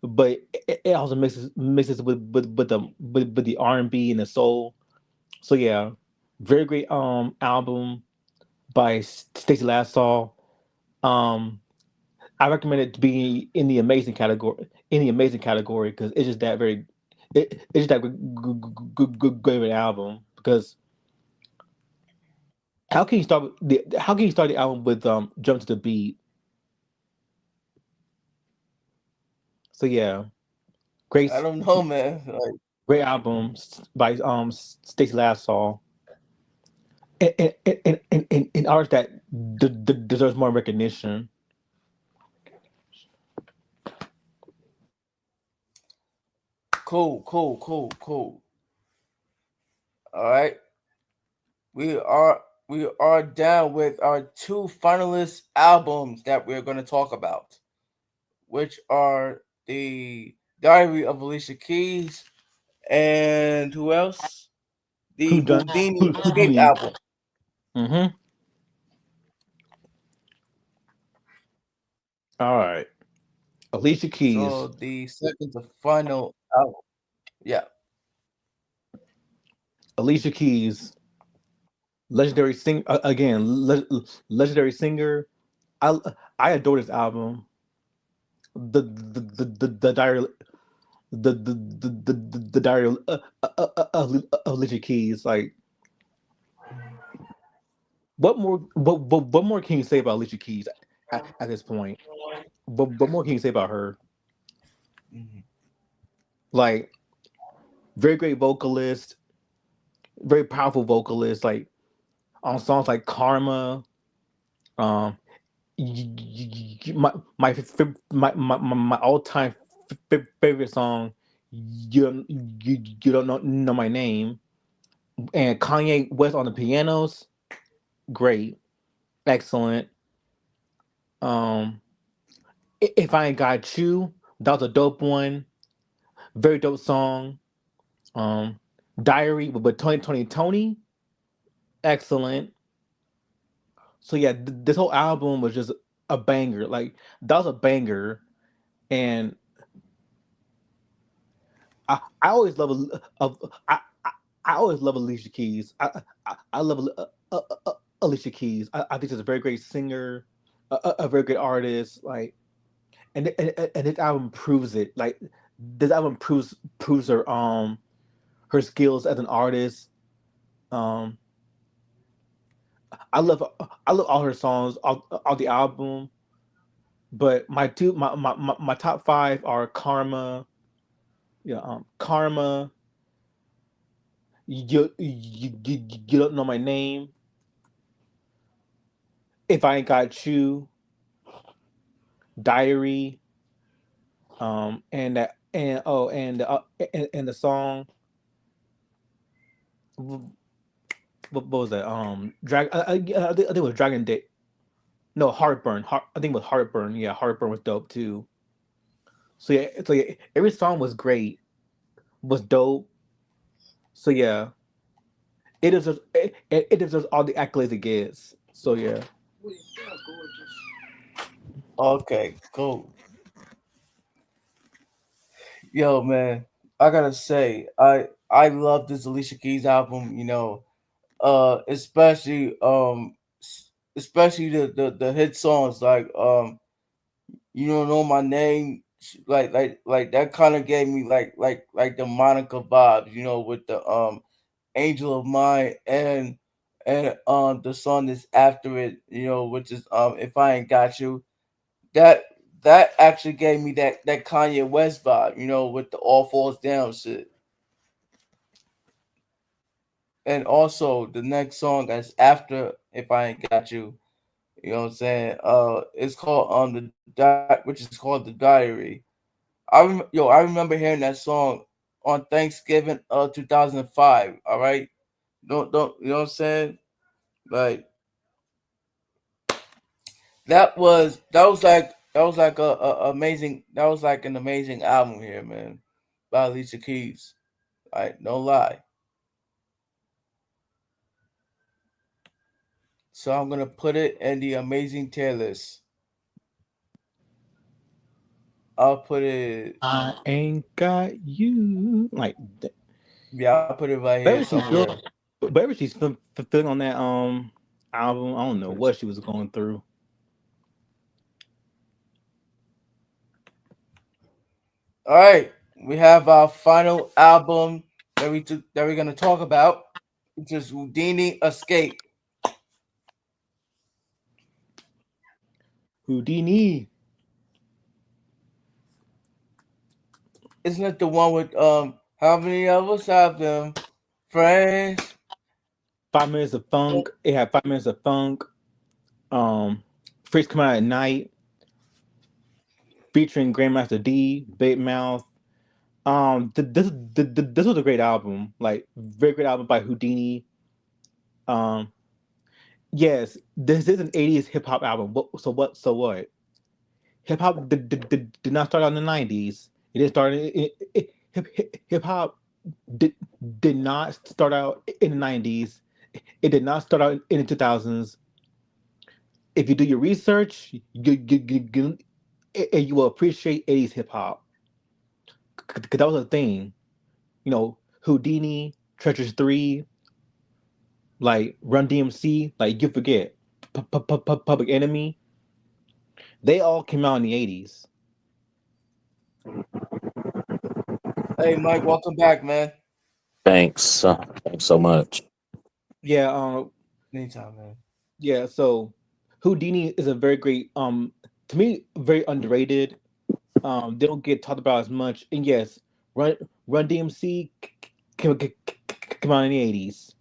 but it also mixes with the R&B and the soul. So yeah, very great album by Stacey Lassall. Um, I recommend it to be in the amazing category. In the amazing category because it's just that very. It's just that good of an album because how can you start the album with jump to the beat? So yeah, I great don't know, man. Like, great album by Stacey Lassall. And artist that deserves more recognition. cool, cool, cool, cool. All right. We are we are down with our two finalist albums that we're gonna talk about, which are the Diary of Alicia Keys and who else? The Who done? Houdini Escape Houdini? album. Mm-hmm. All right. Alicia So Keys. the second to final album. Yeah. Alicia Keys, legendary sing again, legendary singer. I I adore this album. The diary the diary of Alicia Keys. Like what more can you say about Alicia Keys? at this point. But more can you say about her? Mhm. Like very great vocalist, very powerful vocalist. Like on songs like Karma, um, my all time favorite song. You don't know my name, and Kanye West on the pianos. Great, excellent. Um, if I ain't got you, that was a dope one. Very dope song. Um, Diary with Tony, excellent. So yeah, this whole album was just a banger. Like that was a banger, and I always love I always love Alicia Keys. I love Alicia Keys. I think she's a very great singer, a very good artist. Like and this album proves it. Like this album proves her skills as an artist. Um, I love all her songs on the album. But my top five are Karma, yeah, Karma. You don't know my name. If I ain't got you, Diary, and that and oh and the song. What was that? Drag. I think it was Dragon Day. No, Heartburn. I think it was Heartburn. Yeah, Heartburn was dope too. So yeah, every song was great, was dope. So yeah, it deserves all the accolades it gets. So yeah. Okay, cool. Yo, man, I gotta say, I love this Alicia Keys album. Especially especially the hit songs like you don't know my name, like that kind of gave me like the Monica vibes. With the Angel of Mine and the song that's after it. Which is If I Ain't Got You. That that actually gave me that Kanye West vibe. With the All Falls Down shit. And also the next song that's after If I Ain't Got You. You know what I'm saying? It's called which is called The Diary. I remember hearing that song on Thanksgiving 2005. All right, don't you know what I'm saying? Like that was like a amazing, that was like an amazing album here, man, by Alicia Keys. Like no lie. So I'm gonna put it in the amazing tier list. I'll put it. I ain't got you. Like, Yeah, I'll put it right here whatever she's somewhere. feeling, whatever she's feeling on that album, I don't know what she was going through. All right, we have our final album that we're gonna talk about, which is Houdini Escape. Houdini, Isn't it the one with how many of us have them friends? 5 minutes of funk. It had 5 minutes of funk. Um, Freaks Come Out at Night, featuring Grandmaster D, Big Mouth. This was a great album. Like, very great album by Houdini. Um, yes, this is an '80s hip hop album. So what? Hip hop did not start out in the '90s. It didn't start hip hop did did not start out in the '90s. It did not start out in the 2000s. If you do your research, you will appreciate '80s hip hop because that was a thing. Houdini, Treasures 3, like Run DMC, like you forget, Public Enemy. They all came out in the '80s. Hey, Mike, welcome back, man. Thanks. Thanks so much. Yeah, Anytime, man. yeah. So Houdini is a very great, to me, very underrated. They don't get talked about as much. And yes, Run Run DMC came out in the 80s.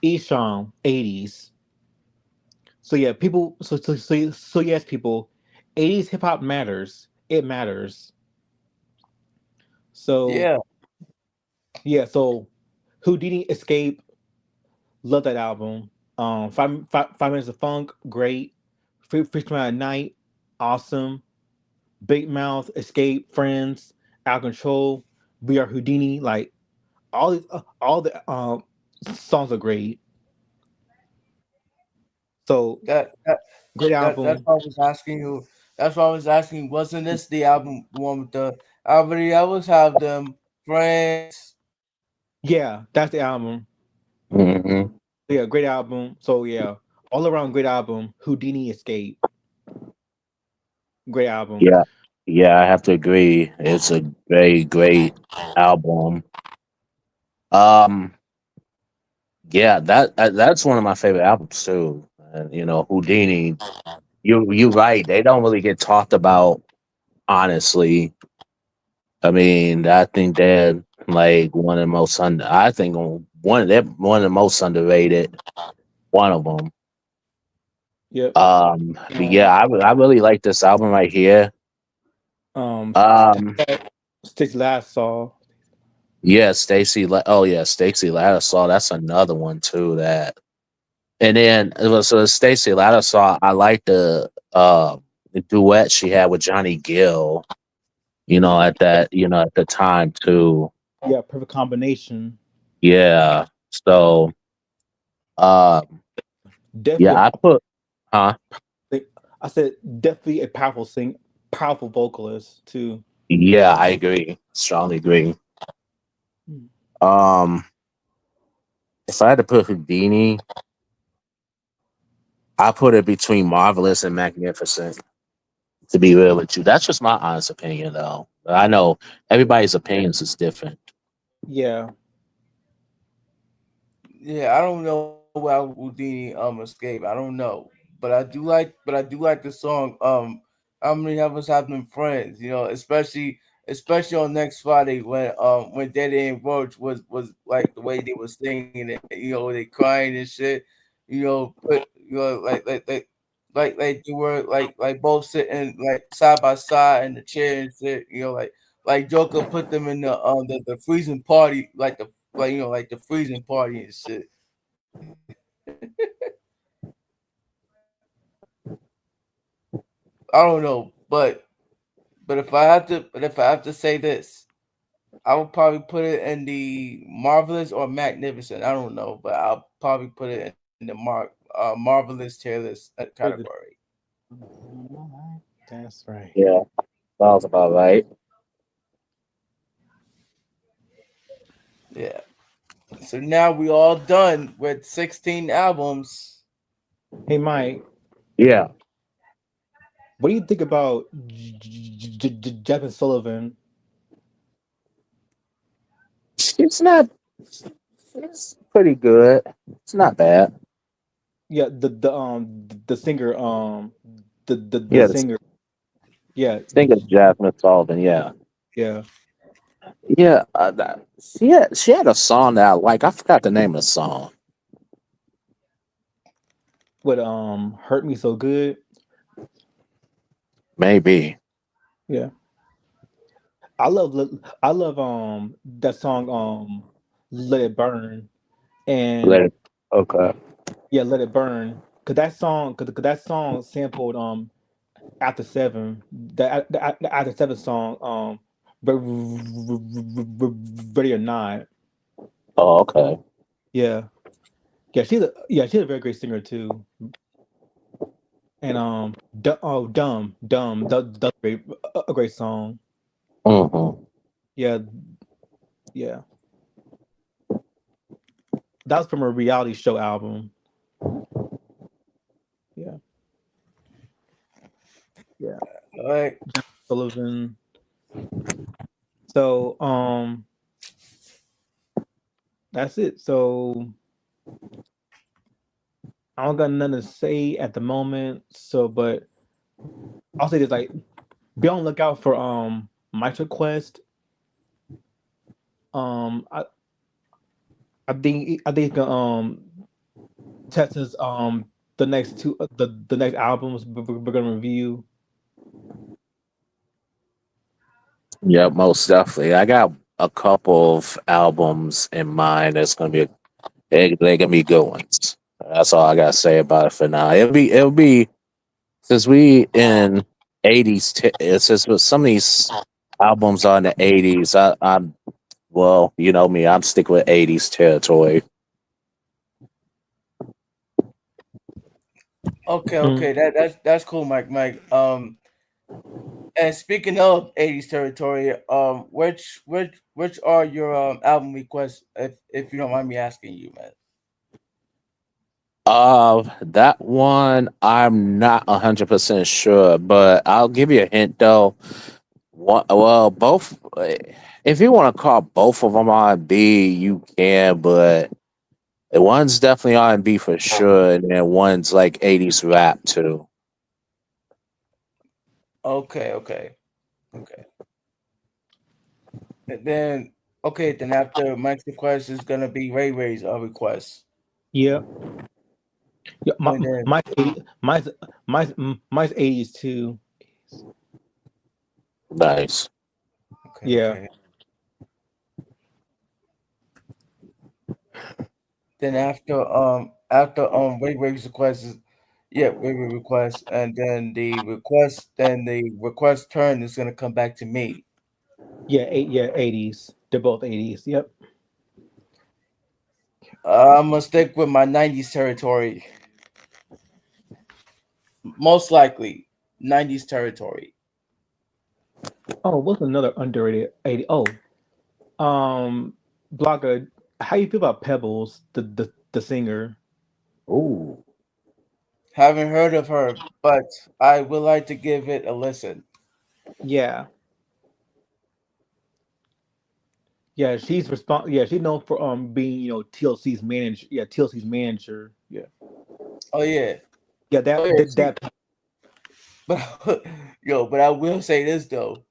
Esham 80s. So yeah, people. So yes, people. 80s hip hop matters. It matters. So Yeah, yeah. So Houdini Escape. Love that album. Five Minutes of Funk. Great. Freestyle at Night. Awesome. Big Mouth. Escape. Friends. Out of Control. We Are Houdini. Like all the songs are great. So that that great that's album. why I was asking you. That's why I was asking. Wasn't this the album, the one with the everybody else have them friends? Yeah, that's the album. Hmm. Yeah, great album. So yeah, all around great album. Houdini Escape, great album. Yeah, yeah, I have to agree. It's a very great album. Um, yeah, that's one of my favorite albums too. And Houdini. You're right. They don't really get talked about, honestly. I mean, I think they're like one of the most under. I think one of the most underrated. One of them. Yep. But yeah, I really like this album right here. Um, Um, Stitch Last Saw. yeah, oh yeah, Stacey Lattisaw. That's another one too. And then it was Stacey Lattisaw. I like the duet she had with Johnny Gill. At the time too. Yeah, perfect combination. Yeah. So, um, Definitely yeah, a I put, huh? I said definitely a powerful vocalist too. Yeah, I agree. Strongly agree. Mm. Um, if I had to put Houdini, I put it between Marvelous and Magnificent. To be real with you, that's just my honest opinion, though. But I know everybody's opinions is different. Yeah, Yeah, I don't know why Houdini escaped. I don't know, but I do like the song. How many of us have been friends? Especially on next Friday when Daddy and Roach was like the way they were singing it. They crying and shit. Like they were like both sitting like side by side in the chair and shit. Like Joker put them in the freezing party like the freezing party and shit. I don't know, but if I have to say this, I would probably put it in the marvelous or magnificent. I don't know, but I'll probably put it in the marvelous tier was it? category. That's right. Yeah, sounds about right. Yeah. So now we all done with 16 albums. Hey Mike, Yeah, what do you think about Jasmine Sullivan? it's not. It's pretty good. It's not bad. Yeah, the singer the Yeah, singer. Yeah, think of Jasmine Sullivan. Yeah, yeah. yeah. She had a song that I like. I forgot the name of the song. What hurt me so good. Maybe. Yeah, I love that song Let It Burn Let and it. Okay. yeah Let It Burn because that song sampled After Seven the After Seven song but ready or not. Oh, okay. Yeah, she's a very great singer too. And dumb that's a great song. Hmm. Yeah, yeah, that was from a reality show album. Yeah, yeah. All right. Sullivan. So that's it. So I don't got nothing to say at the moment. So, but I'll say this: like, be on the lookout for Mike's request. Um, I, I think it's gonna test us the next two the next albums we're gonna review. Yeah, most definitely. I got a couple of albums in mind that's gonna be they're gonna be good ones. That's all I gotta say about it for now. It'll be since we in '80s. Since with some of these albums are in the '80s. I'm well, you know me. I'm sticking with '80s territory. Okay, Mm. okay, that's cool, Mike. And speaking of '80s territory, which are your album requests, if you don't mind me asking you, man? That one I'm not 100% sure, but I'll give you a hint though. Well, both. If you want to call both of them R&B, you can, but one's definitely R&B for sure, and then one's like '80s rap too. Okay, okay, okay. And then okay, then after Mike's request is gonna be Ray Ray's request, Yeah, yeah. and then Mine's 80s too. Nice. okay, Yeah, okay. Then after Ray Ray's request is yeah, Ray Ray request, and then the request turn is gonna come back to me. yeah, 80s. They're both 80s. Yep. I'm gonna stick with my '90s territory, most likely '90s territory. Oh, what's another underrated 80? Oh, Blogger, how you feel about Pebbles, the singer? Ooh. Haven't heard of her, but I would like to give it a listen. Yeah, yeah, she's known for being TLC's manager. Yeah, TLC's manager. Yeah, Oh yeah, yeah, oh yeah. She, but but I will say this though.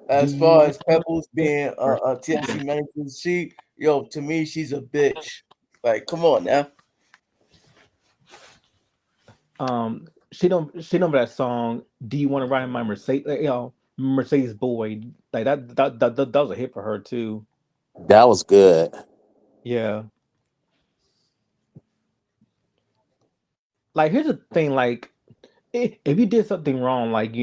As far the as Pebbles being a TLC manager, to me she's a bitch. Like, come on now. she know that song. Do you want to ride in my Mercedes? Mercedes boy. Like that was a hit for her too. That was good. Yeah. Like here's the thing. Like if you did something wrong, like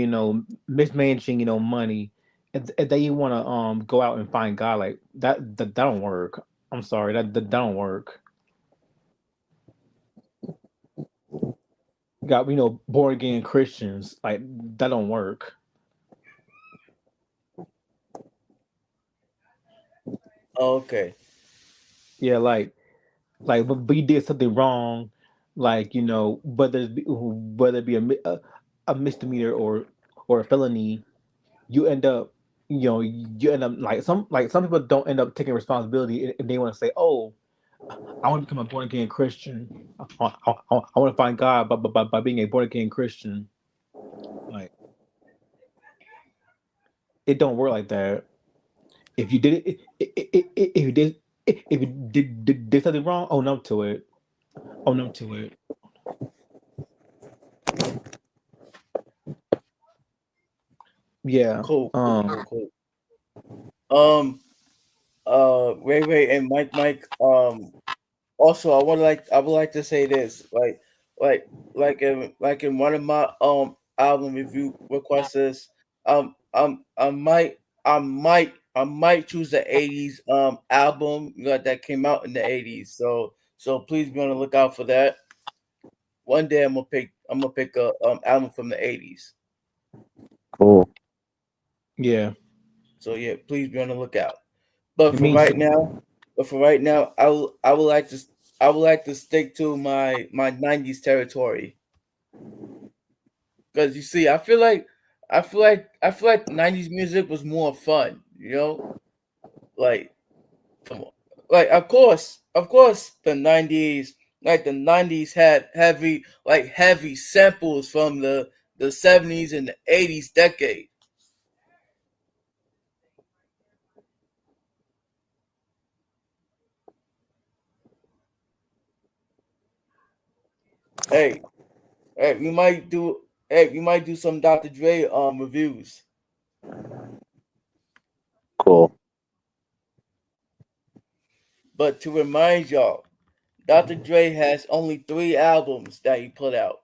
mismanaging money, and then you want to go out and find God, like that don't work. I'm sorry, that don't work. Got born again Christians, like that don't work. Okay. Yeah, but you did something wrong, like whether it be a misdemeanor or a felony, you end up like some people don't end up taking responsibility, and they want to say, oh, I want to become a born again Christian. I want to find God by being a born again Christian. Like it don't work like that. If you did if you did something wrong, own up to it. Own up to it. Yeah. Cool, cool, cool, cool. Um, Ray Ray and Mike. Also, I would like to say this, like, like in one of my album review requests, I might choose the '80s album that came out in the '80s. So please be on the lookout for that. One day I'm gonna pick a album from the '80s. Cool. Yeah. So yeah, please be on the lookout. But It for means right now, I would like to stick to my '90s territory because you see, I feel like '90s music was more fun. Like come on, like of course the '90s. like the '90s had heavy samples from the '70s and the '80s decade. Hey, hey, we might do some Dr. Dre reviews. Cool. But to remind y'all, Dr. Dre has only 3 albums that he put out.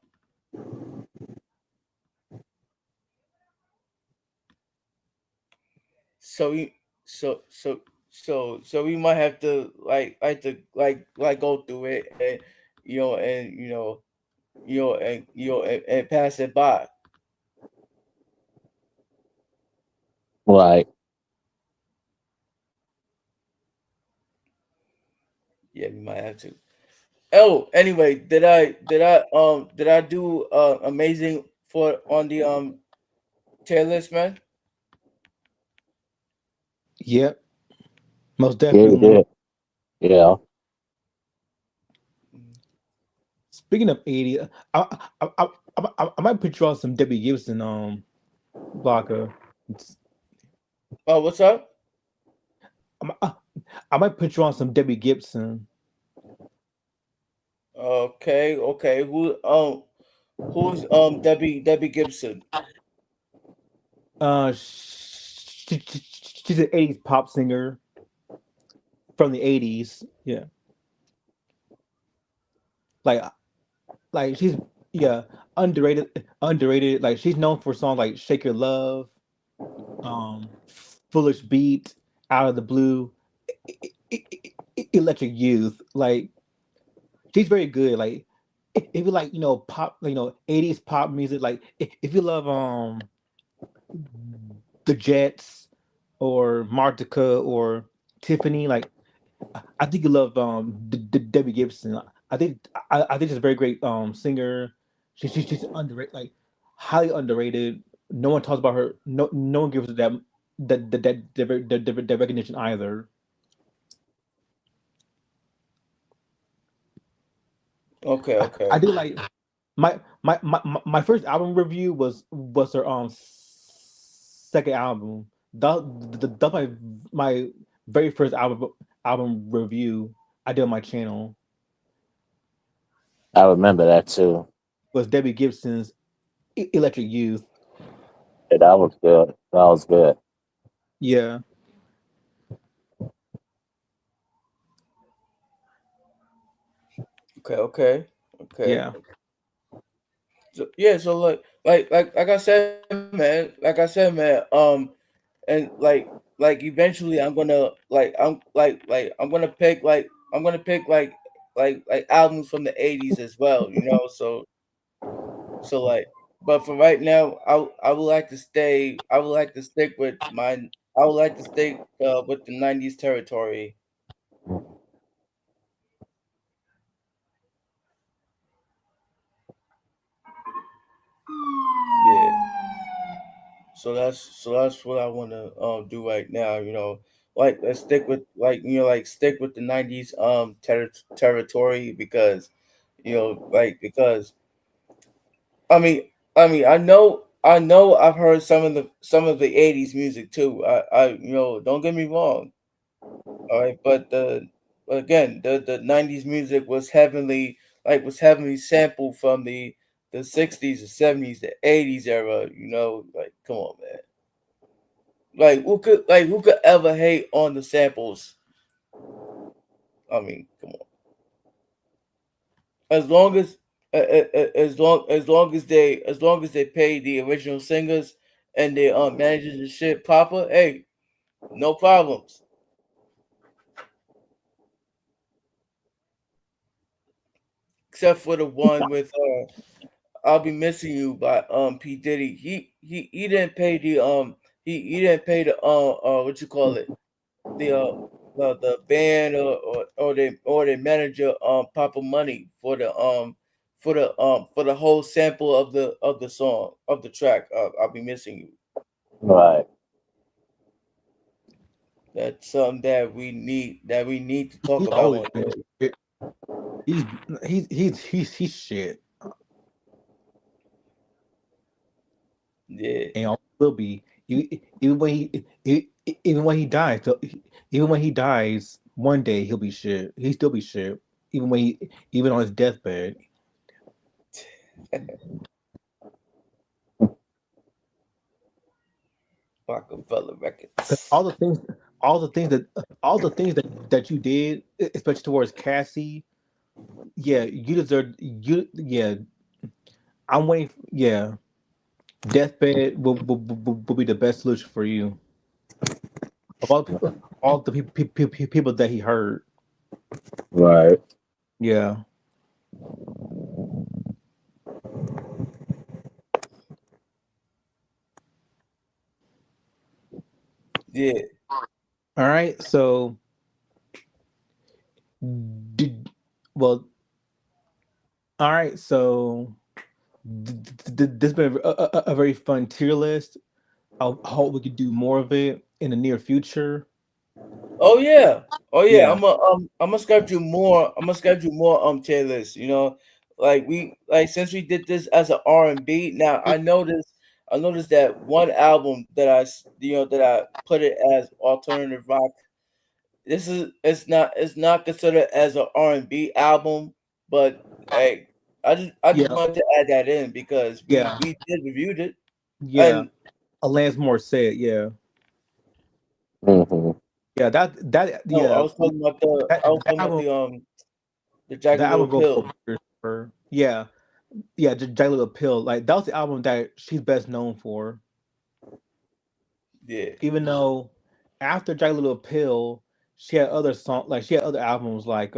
So we so we might have to go through it and and pass it by. Right. Yeah, we might have to. Oh, anyway, did I do amazing for on the tier list, man? Yep, most Yeah, you definitely. did. Yeah. Speaking of 80, I might put you on some Debbie Gibson blocker. Oh, what's up? I, I might put you on some Debbie Gibson. Okay, okay. Who's Debbie Gibson? She's an 80s pop singer from the 80s. Yeah, like she's, yeah, underrated. Like she's known for songs like "Shake Your Love," um, "Foolish Beat," "Out of the Blue," "Electric Youth." Like she's very good. Like if you like, pop, 80s pop music. Like if you love the Jets or Martica or Tiffany, like I think you love Debbie Gibson. I think she's a very great singer. She's underrated, like highly underrated. No one talks about her. No one gives her that recognition either. Okay, I okay. do like my first album review was her second album. That's my very first album review I did on my channel I remember that too. was Debbie Gibson's Electric Youth. Yeah, that was good. That was good. Yeah, Okay, okay, okay. yeah. So, yeah, so like I said, man, and eventually I'm gonna pick albums from the '80s as well, So like, but for right now, I would like to stay. I would like to stick with the '90s territory. Yeah. So that's what I want to do right now. Like let's stick with stick with the '90s territory because because I mean I know I've heard some of the '80s music too. Don't get me wrong. All right, but again the '90s music was heavily sampled from the '60s, the '70s, the '80s era. Like come on, man. Who could ever hate on the samples? I mean, come on. As long as as long as they pay the original singers and they managing the shit proper, hey, no problems. Except for the one with "I'll Be Missing You" by P Diddy. He didn't pay he didn't pay the what you call it, the the band or the manager proper money for the whole sample of the song of the track. I'll be missing you. Right. That's something that we need to talk He's about always one been day. He's he's shit, Yeah. and always will be. Even when even when he dies, even when he dies, one day he'll be shit. He still be shit. Even when even on his deathbed. Rockefeller 'Cause Records. all the things that you did, especially towards Cassie, yeah, you deserve yeah. I'm waiting. Yeah, deathbed will be the best solution for you. Of all the people that he hurt. Right. Yeah. Yeah. All right. So, did well. All right. So, this has been a very fun tier list. I hope we could do more of it in the near future. Oh yeah. Oh yeah. Yeah. I'm gonna schedule more. I'm gonna schedule more tier lists. You know, like we like since we did this as an R&B. Now I noticed that one album that that I put it as alternative rock. This is it's not considered as an R&B album, but hey, I just Yeah. wanted to add that in because Yeah. we did reviewed it. Yeah. And Alanis Morissette. Yeah. Hmm. Yeah. That. no, Yeah. I was That talking about album. the That Jagged Little album go for Pill. years for her. Yeah. Yeah. Jagged Little Pill. Like that was the album that she's best known for. Yeah. Even though after Jagged Little Pill, she had other she had other albums like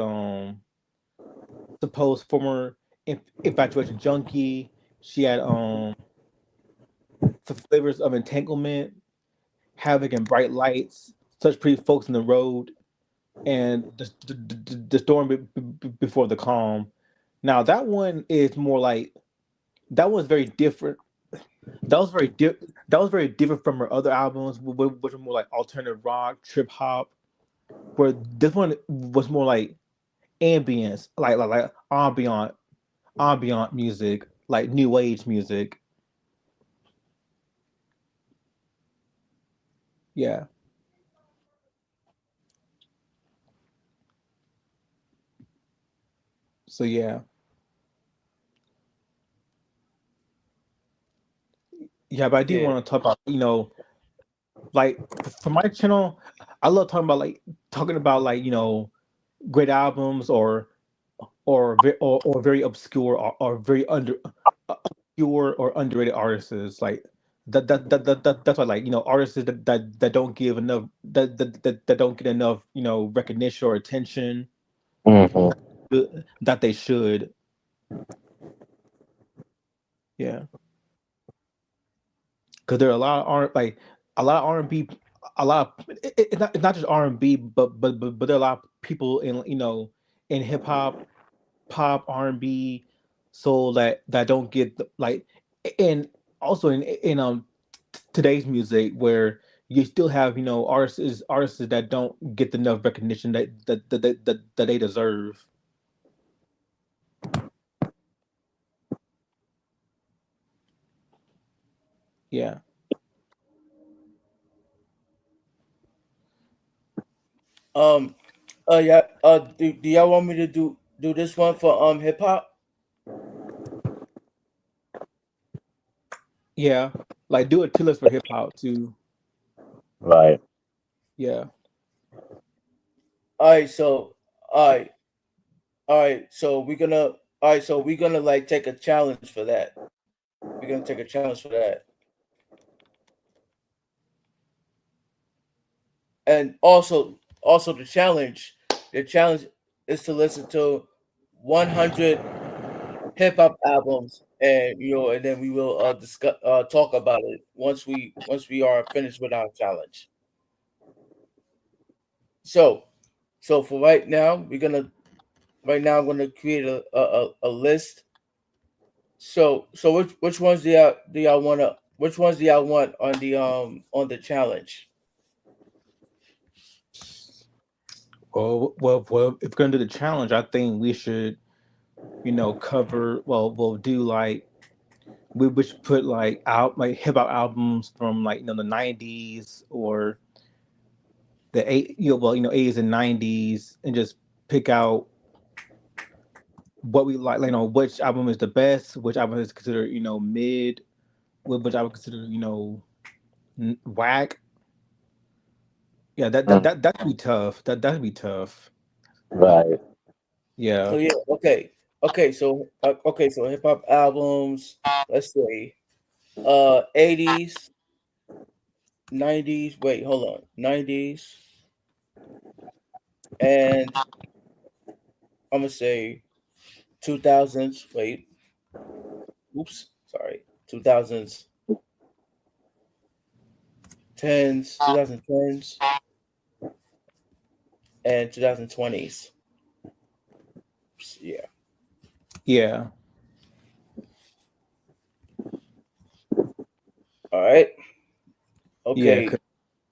supposed former infatuation junkie. She had flavors of entanglement, havoc and bright lights, such pretty folks in the road, and the storm before the calm. Now that one is more like that one's very different. That was very different from her other albums, which were more like alternative rock, trip hop. Where this one was more like ambience, like ambient music, like new age music. Yeah. So yeah, yeah. But I do Yeah. want to talk about like for my channel, I love talking about like great albums or very obscure or very obscure or underrated artists like that's why like artists that don't give enough that don't get enough recognition or attention Hmm. that they should. Yeah, because there are a lot of a lot of R&B, a lot of it's not just R&B, but there are a lot of people in in hip hop, pop, R&B, soul that don't get and also in today's music where you still have artists that don't get enough recognition that they deserve. Yeah. Um. Yeah. Do y'all want me to do this one for hip hop? Yeah, like do a tier list for hip hop too. Right. Yeah. All right. So all right. All right. So we're gonna all right. So we're gonna like take a challenge for that. We're gonna take a challenge for that. And also the challenge is to listen to 100 hip hop albums, and and then we will discuss talk about it once we are finished with our challenge. So for right now I'm gonna create a list. So which ones do y'all wanna which ones do y'all want on the challenge? Well, if we're gonna do the challenge, I think we should, cover. Well, we'll do like we should put like hip hop albums from like the '90s or the '80s and '90s, and just pick out what we like. Which album is the best, which album is considered mid, which I would consider whack. Yeah, Mm, that'd be tough. That'd be tough. right. So Yeah, yeah, okay, so hip hop albums. Let's say 80s, 90s. Wait, hold on, 90s, and I'm gonna say 2000s. Wait, oops, sorry, 2000s, 2010s, and 2020s. Yeah. yeah, All right. yeah. Okay.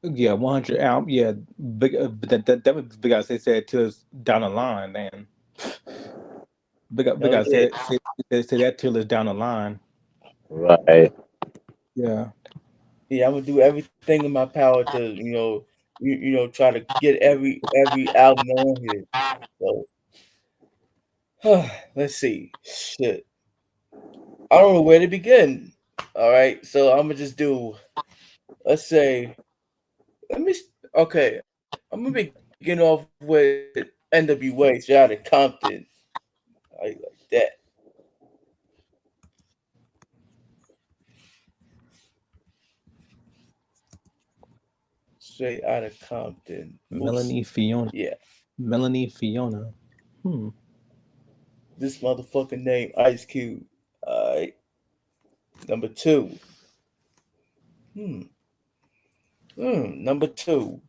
Yeah, 100 album. Yeah, big. But that would be big. As they said to us down the line, man. Big. Hell As yeah. say that till us down the line. Right. Yeah, Yeah, I'm gonna do everything in my power to, try to get every album on here. So let's see. Shit. I don't know where to begin. All right. So I'm gonna just do, let's say, let me okay. I'm gonna begin off with NWA straight out of Compton. Like that. Straight out of Compton. Oops. Melanie Fiona. Yeah. Melanie Fiona. Hmm. This motherfucking name, Ice Cube. Alright. Number two. Hmm. Number two.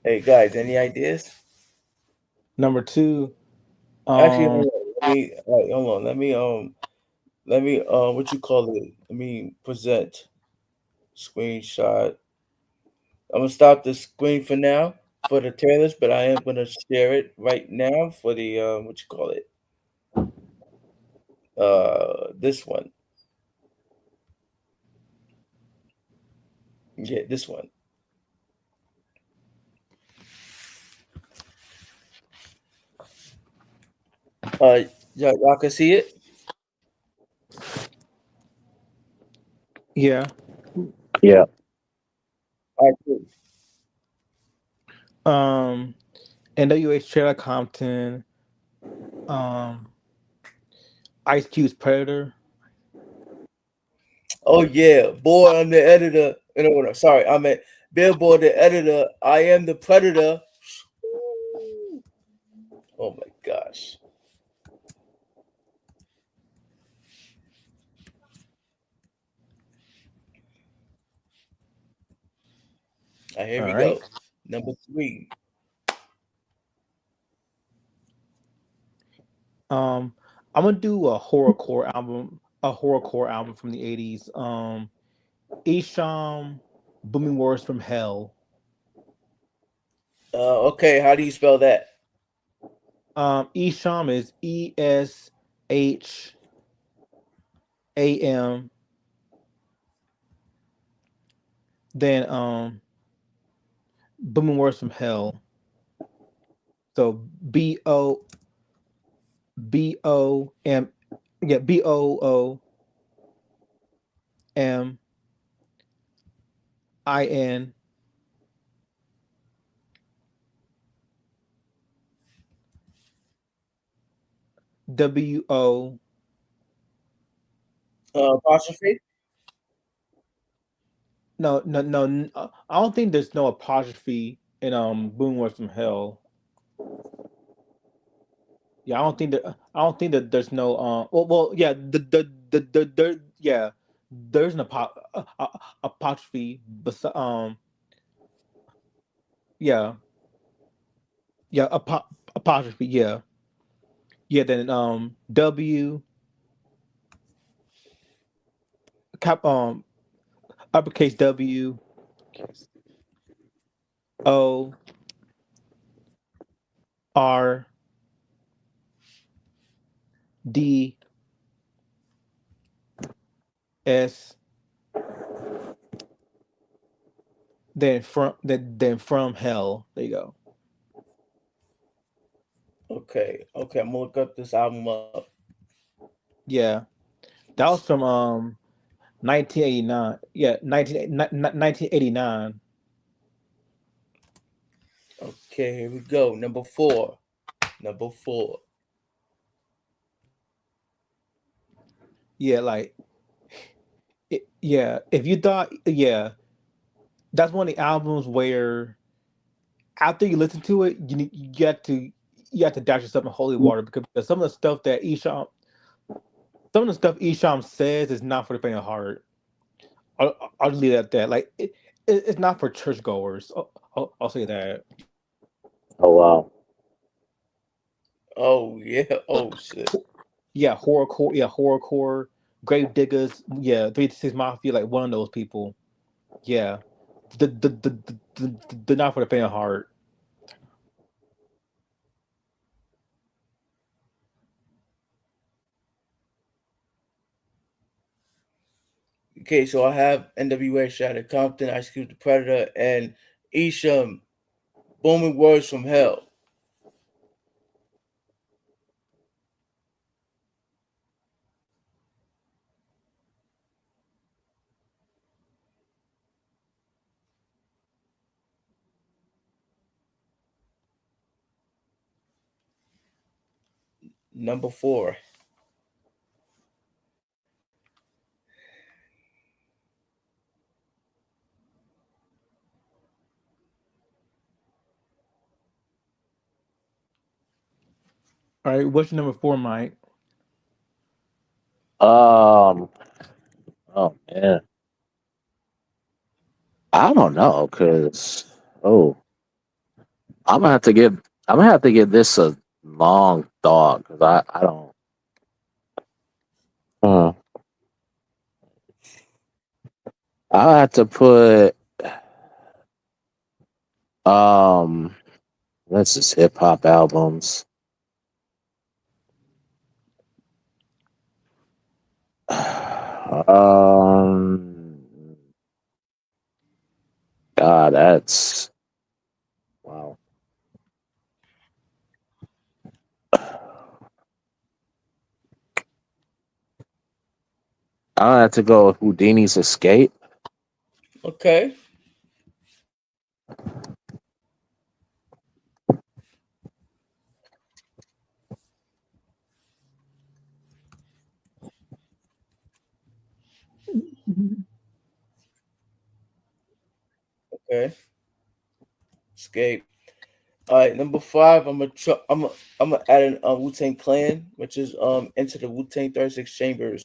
Hey guys, any ideas? Number two. Actually, Um. hold on. Let me what you call it? Let me present screenshot. I'm gonna stop the screen for now for the trailers, but I am gonna share it right now for the what you call it? This one. Yeah, this one. Y'all can see it. Yeah. Yeah. All right, cool. Um. NWA Trailer Compton. Um. Ice Cube's Predator. Oh yeah, boy, I'm the editor. No, sorry, I'm at Billboard, the editor. I am the predator. Oh my gosh. Here All we right. go. Number three. I'm gonna do a horrorcore album. A horrorcore album from the '80s. Isham, Booming Wars from Hell. Okay, how do you spell that? Isham is ESHAM. Then Booming Wars from Hell. So BOM. Yeah, BOOMINWO. Apostrophe. No, no, no. I don't think there's no apostrophe in Booming Wars from Hell. Yeah, I don't think that there's no yeah, yeah, there's an apostrophe, but yeah, yeah, apostrophe, yeah, yeah. Then W cap uppercase W, O R D S, then from hell. There you go. Okay, okay, I'm gonna look up this album up. Yeah, that was from 1989. Yeah, 1989. Okay, here we go. Number four. Number four. Yeah, like yeah. If you thought, yeah, that's one of the albums where after you listen to it, you have to dash yourself in holy water because some of the stuff Isham says is not for the faint of heart. I'll just leave it at that. Like it's not for churchgoers. I'll say that. Oh wow. Oh yeah. Oh shit. Yeah, horrorcore. Yeah, horrorcore. Grave diggers. Yeah, 3 6 Mafia. Like one of those people. Yeah, the not for the faint of heart. Okay, so I have NWA, Shattered Compton, Ice Cube the Predator, and Isham, Booming Words from Hell. Number four. All right, what's your number four, Mike? Um. Oh man. I don't know, cause oh, I'm gonna have to give I'm gonna have to give this a long thought because I don't. Uh, I'll have to put um. That's just hip hop albums. God, that's wow. I'll have to go with Houdini's Escape. Okay. Okay. Escape. All right, number five. I'm gonna add an Wu Tang Clan, which is Into the Wu Tang 36 Chambers.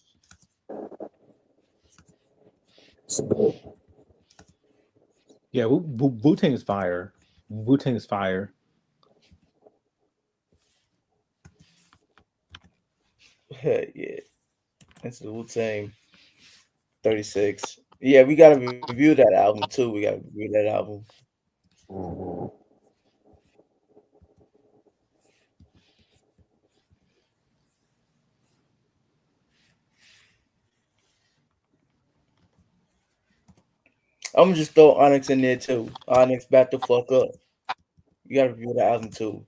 Yeah, Wu Tang is fire. Wu Tang is fire. Yeah, Into the Wu Tang 36. Yeah, we gotta review that album too. We gotta review that album. Mhm. I'm gonna just throw Onyx in there too. Onyx back the fuck up. You gotta review the album too.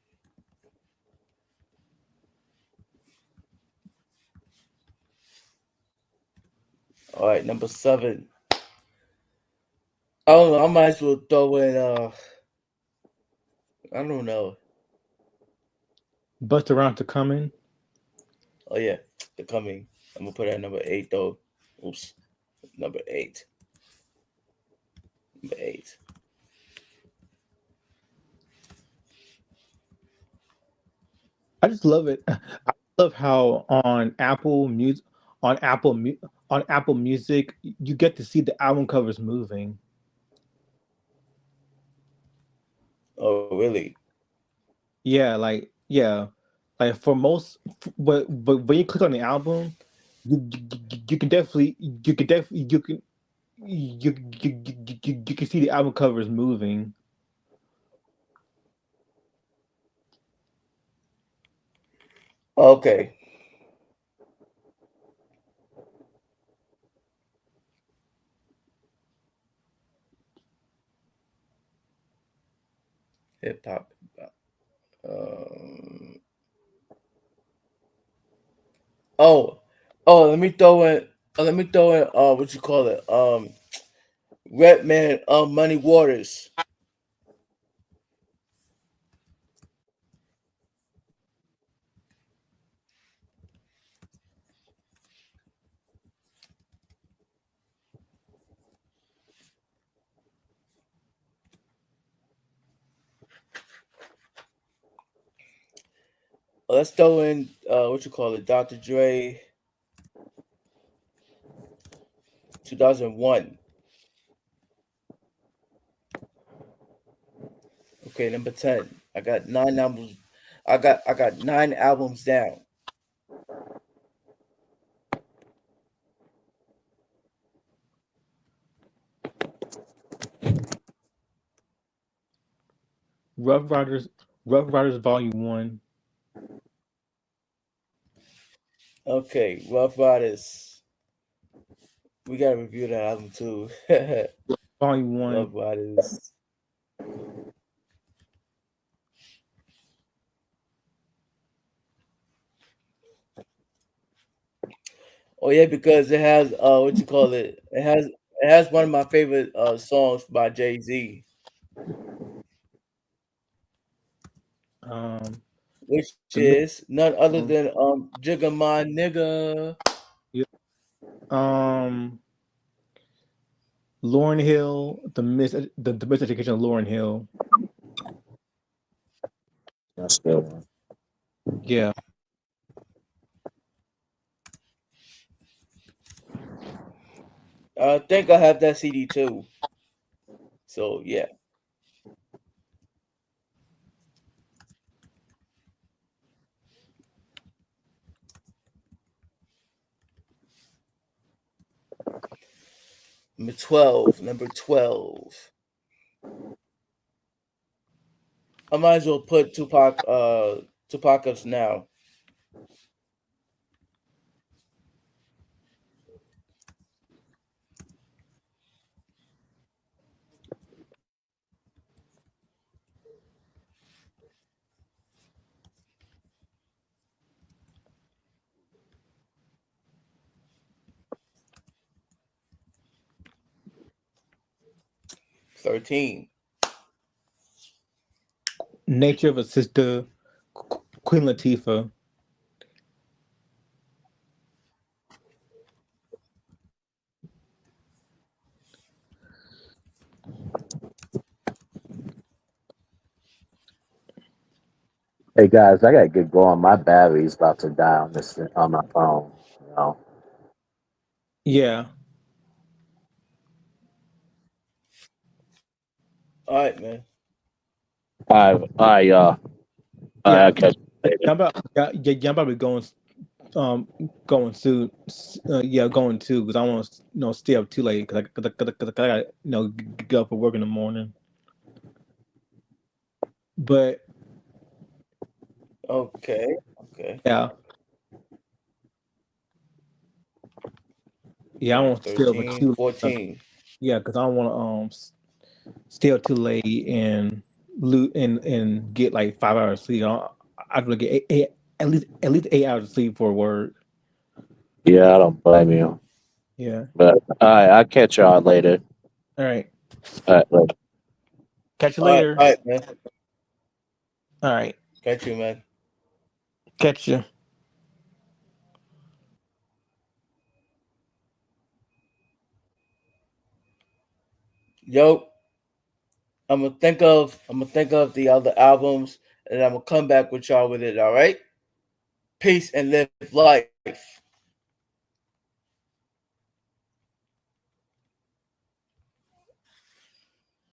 All right, number seven. I don't know. I might as well throw in. I don't know. Buster Rhymes to Coming. Oh yeah, the coming. I'm gonna put that number eight though. Oops, number eight. Number eight. I just love it. I love how on on Apple Music you get to see the album covers moving. Oh really? Yeah, like for most, but when you click on the album, you can definitely you can see the album covers moving. Okay. Hip hop. Um, oh, oh. Let me throw in. Let me throw in. What you call it? Redman. Money Waters. Let's throw in. What you call it? Dr. Dre. 2001. Okay, number 10. I got 9 albums. I got 9 albums down. Rough Riders, Rough Riders Volume One, Okay, Rough Riders. We gotta review that album too. Volume One. Rough Riders. Oh yeah, because it has what you call it? It has one of my favorite songs by Jay Z, Um, which the Mi- is none other than Jigga My Nigga. yeah, um, Lauren Hill, the miseducation of Lauren Hill. That's a good one. Yeah, I think I have that CD too. So yeah, number 12. Number 12. I might as well put Tupac ups now. Thirteen. Nature of a Sister, Queen Latifah. Hey guys, I gotta get going. My battery's about to die on this on my phone. You know. Yeah, All right, man. I yeah. catch you later. I'm about, yeah, I'm probably um, going to, yeah, going to because I want to, stay up too late because I got, get up for work in the morning. But Okay. Okay. yeah, yeah, I All right. won't stay up 13. too late. 14. Yeah, because I don't want to stay up too late and and get like 5 hours sleep. I'd really get at least 8 hours of sleep for work. Yeah, I don't blame you. Yeah. But all right, I'll catch y'all later. All right. All right, later. Catch you All right. later. All right, man. All right. Got you, man. Catch you. Yo, I'm gonna think of the other albums, and I'm gonna come back with y'all with it. All right. Peace and live life.